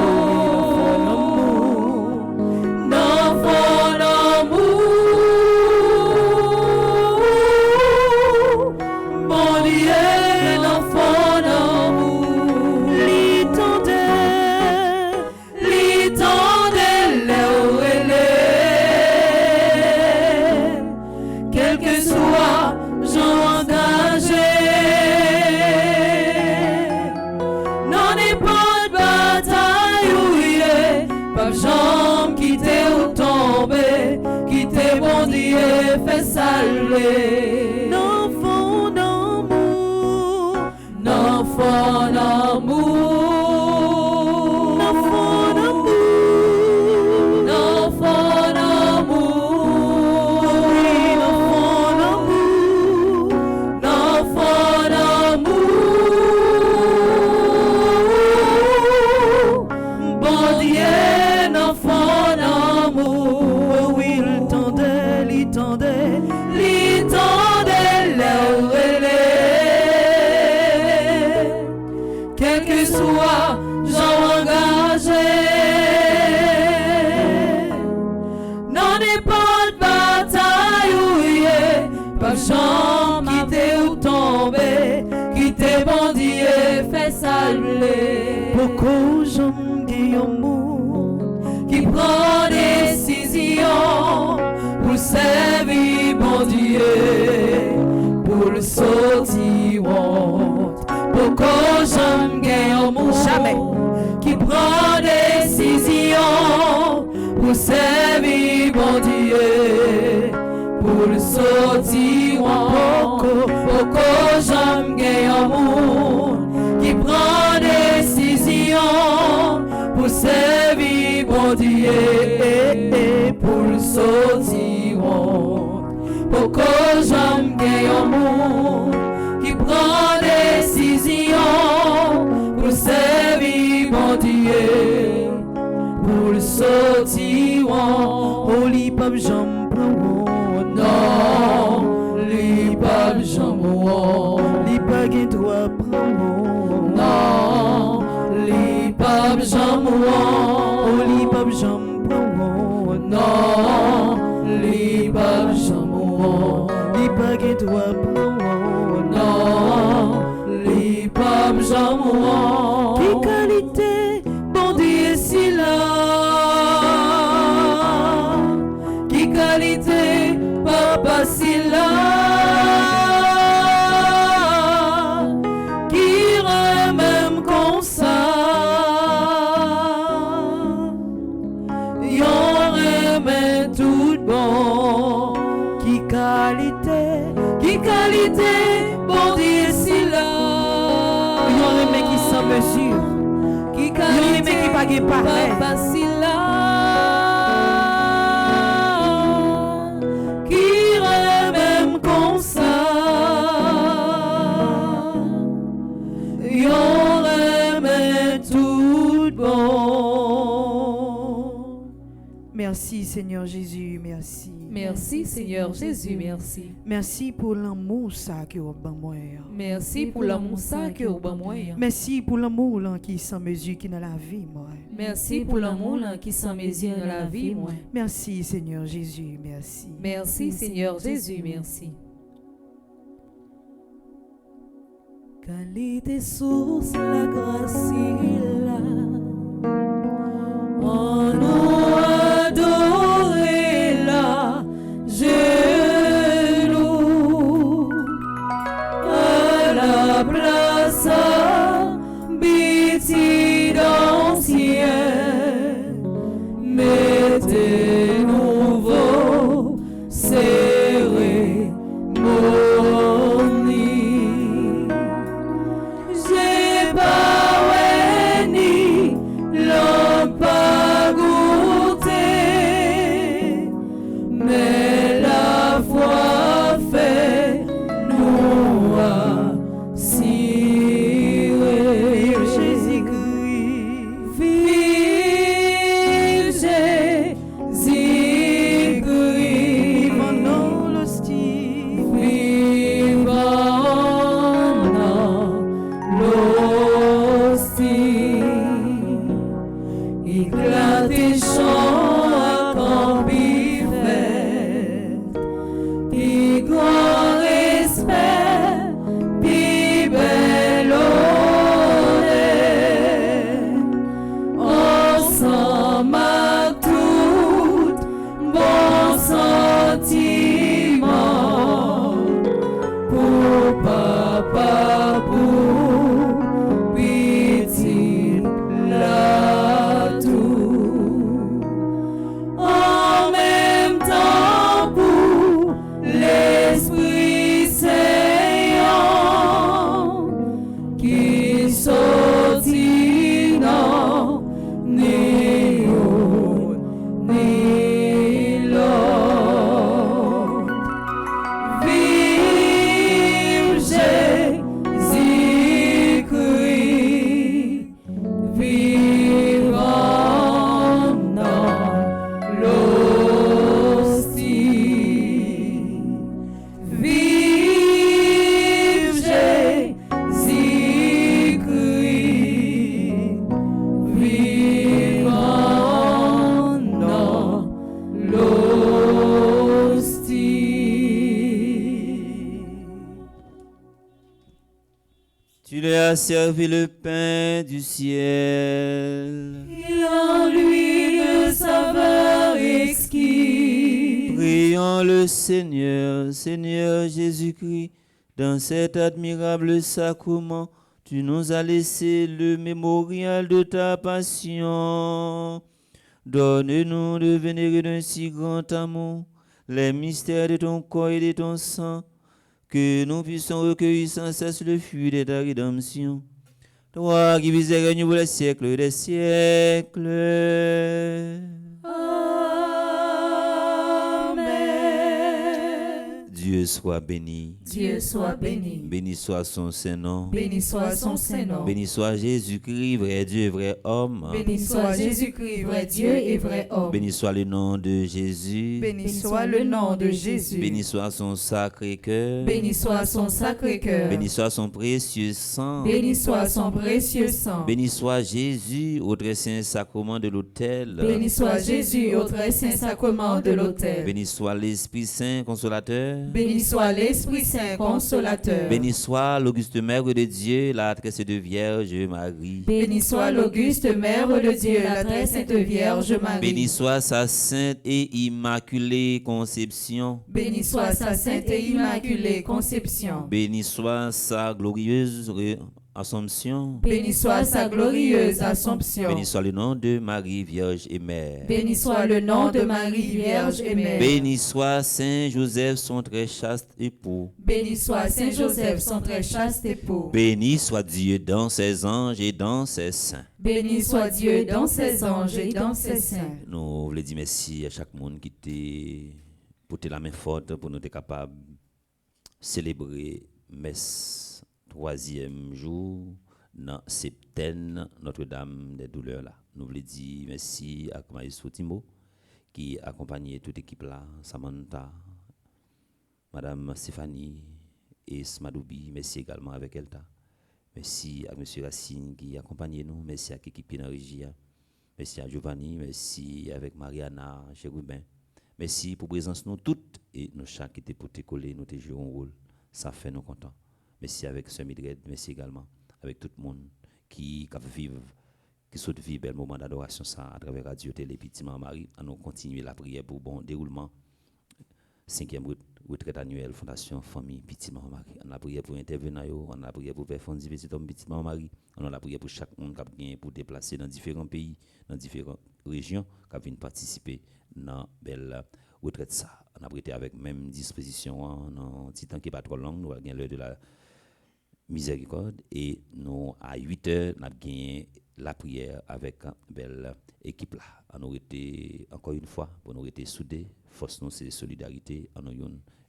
l'enfant d'amour, l'enfant d'amour, mon Dieu, l'enfant d'amour, l'étendard, quel que soit j'en engagé, non n'est pas de bataille où il est, pas jambe quitter ou tomber, quitter bon Dieu fait saluer. d'enfant d'amour, L'enfant d'amour, d'enfant d'amour, l'enfant d'amour, oui, d'enfant d'amour, l'enfant d'amour, bon Dieu, l'enfant d'amour, oui, il tendait, quel que soit j'en engagé, n'en est pas de bataille où il est, pas jambe quitter ou tomber, quitter bon Dieu fait saluer. beaucoup j'aime Guillaume, Qui prend décision pour servir bon Dieu, pour le sortir honte, pour qu'on j'aime gagne Jamais. qui prend décision pour servir bon Dieu, pour le sortir honte, pour qu'on j'aime gagne qui prend décision pour servir bon Dieu, pour le sortir honte, pour que j'aime gagne un monde qui prend décision pour servir bon Dieu, pour le sortir honte. oh, li pap j'aime prendre, Non, lui pas j'aime li pas gen droit prendre, non, lui pas j'aime oh, li pap j'aime prendre, non, lui pas j'aime li pas gen droit prendre, non, lui pas j'aime qui qualité, bon Dieu si là, qui qualité, papa si là, qui même comme ça, y'en remet tout bon, qui qualité, bon Dieu si là, yon remè qui sans mesure, qui yon remè qui pas gen pareil, papa si là, qui même comme ça, y'en remet tout bon. Merci Seigneur Jésus, merci. Merci Seigneur Jésus, merci. Merci pour l'amour ça que vous avez moi. Merci pour l'amour ça que vous avez moi. Merci pour l'amour là qui sans mesure qui dans la vie moi. Merci pour l'amour là qui sans mesure dans la vie moi. Merci Seigneur Jésus, merci. Merci Seigneur Jésus, merci. Qualité source la grâce là. On nous adorer là, je loue à la place biti d'ancien, mettez nouveau cérémonie. J'ai pas ni l'homme pas goûté, mais la foi fait nous assurer. Jésus-Christ, Vive Jésus-Christ, vivons l'hostie, vivant l'hostie, éclatez chant à campi fête, puis grand respect, puis belle honneur, ensemble à tout bon sentiment, pour papa, pour petit la tout, en même temps pour l'Esprit Saint qui sortit dans ni haut ni l'autre. Vive Jésus-Christ, vivant dans l'hostie. Vive Jésus-Christ, vivant dans l'hostie. Tu lui as servi le pain du ciel. Il en lui de saveur exquise. Prions le Seigneur, Seigneur Jésus-Christ, dans cet admirable sacrement, tu nous as laissé le mémorial de ta passion. Donne-nous de vénérer d'un si grand amour les mystères de ton corps et de ton sang, que nous puissions recueillir sans cesse le fruit de ta rédemption. Toi qui vis et règnes pour les siècles des siècles. Amen. Dieu soit béni. Dieu soit béni. Béni soit son Saint-Nom. Béni soit son Saint-Nom. Béni soit Jésus-Christ, vrai Dieu et vrai homme. Béni soit Jésus-Christ, vrai Dieu et vrai homme. Béni soit le nom de Jésus. béni soit le nom de Jésus. Béni soit son sacré cœur. Béni soit son sacré cœur. Béni soit son précieux sang. Béni soit son précieux sang. Béni soit Jésus au très saint sacrement de l'autel. Béni soit Jésus au très saint sacrement de l'autel. Béni soit l'Esprit Saint consolateur. Béni soit l'Esprit Saint consolateur. Béni soit l'auguste Mère de Dieu, la très sainte Vierge Marie. Béni soit l'auguste Mère de Dieu, la très sainte Vierge Marie. Béni soit sa sainte et immaculée conception. Béni soit sa sainte et immaculée conception. Béni soit sa glorieuse Assomption. Béni soit sa glorieuse Assomption. Béni soit le nom de Marie, Vierge et Mère. Béni soit le nom de Marie, Vierge et Mère. Béni soit Saint Joseph, son très chaste époux. Béni soit Saint Joseph, son très chaste époux. Béni soit Dieu dans ses anges et dans ses saints. Béni soit Dieu dans ses anges et dans ses saints. Nous voulons dire merci à chaque monde qui t'a porté la main forte pour nous être capables de célébrer messe. 3e jour dans septaine Notre-Dame des douleurs là. Nous voulons dire merci à Maïs Timo qui accompagnait toute l'équipe là, Samantha, Madame Stéphanie et Smadoubi, merci également avec Elta. Merci à M. Racine qui accompagne nous, merci à l'équipe de la régie, merci à Giovanni, merci avec Mariana, Chérubin. Merci pour la présence nous toutes et nous chaque qui était pour te coller, nous te jouer un rôle, ça fait nous contents. Merci avec Sœur Mildred, merci également avec tout le monde qui vivent bel moment d'adoration ça à travers Radio Télé Petit Marie. Nous continuer la prière pour bon déroulement 5e retraite annuelle Fondation Famille Petit Marie. On a prié pour intervenants, on a prié pour faire fonds Petit Marie. On a prié pour chaque monde qui vient pour déplacer dans différents pays, dans différentes régions qui viennent participer dans belle retraite ça. On a prêté avec même disposition dans petit temps qui pas trop long, nous avons l'heure de la miséricorde et nous à 8h nous avons gagné la prière avec belle équipe là. On a été encore une fois pour nous être soudés, force nous c'est solidarité, on a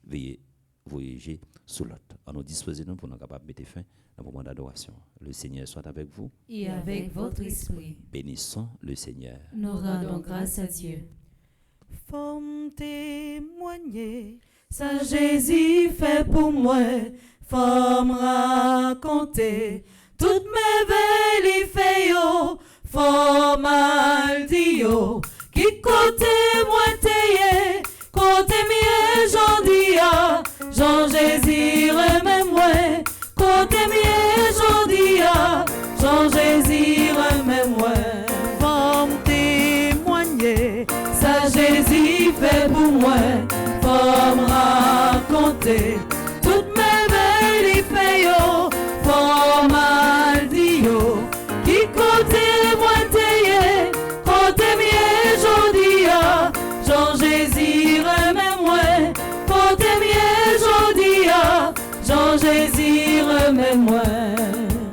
veiller voyager sous l'autre. On nous disposer nous pour nous capable mettre fin à un moment d'adoration. Le Seigneur soit avec vous et avec votre esprit. Bénissons le Seigneur. Nous rendons grâce à Dieu. Femme témoigner, ça Jésus fait pour moi. Femme raconter, toutes mes veilles il fait yo. Femme mal dit yo, qui côté moi t'ayé, côté mieux j'en dis ya. Jean Jésus remets moi, côté mieux j'en dis ya. Jean Jésus remets moi. Femme témoigner, ça Jésus fait pour moi. Femme raconter, toutes mes veilles il fait yo. Femme mal dit yo, qui côté moi t'ayé, côté mieux j'en dis ya. Jean Jésus remets moi, côté mieux j'en dis ya. Jean Jésus remets moi.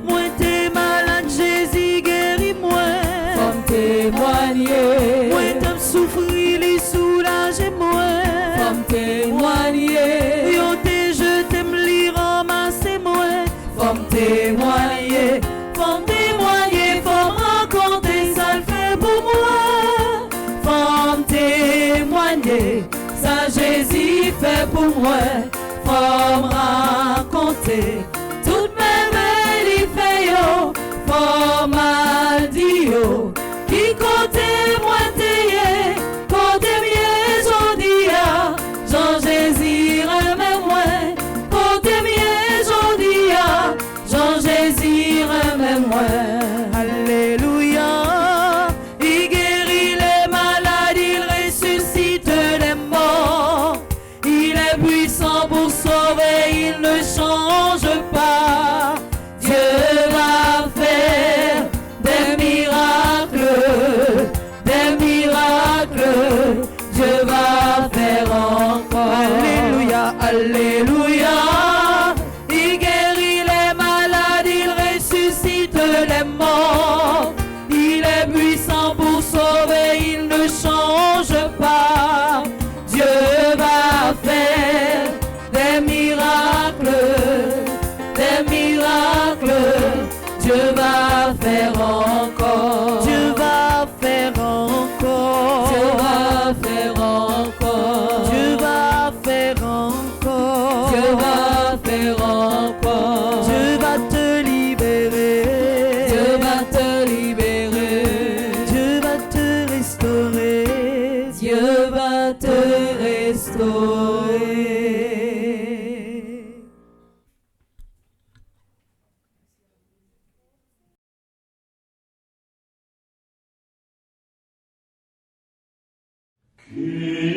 Moi t'es malade, Jésus guéris moi. Femme témoigner, moi t'as souffrir, les soulager moi. Femme témoigner, yo t'es je t'aime li ramasser moi. Femme témoigner, femme témoigner, femme raconter, ça le fait pour moi. Femme témoigner, ça Jésus fait pour moi. Femme raconter, toutes mes veilles il fait yo. Femme a dit yo, qui côté moi t'ayé, côté mieux j'en dis ya. Jean Jésus remets moi, côté mieux j'en dis ya. Jean Jésus remets moi. Alléluia, il guérit les malades, il ressuscite les morts. Il est puissant pour sauver, il ne change pas. Dieu va faire des miracles, des miracles. Dieu va faire encore. Alléluia, alléluia. Il guérit les malades, il ressuscite les morts. Il est puissant pour sauver, il ne change pas. Dieu va faire des miracles, des miracles. Dieu va faire encore. Dieu va faire encore. Dieu va faire encore. Dieu va faire encore. Dieu va faire encore. Dieu va te libérer. Dieu va te libérer. Dieu va te restaurer. Dieu va te restaurer. Qui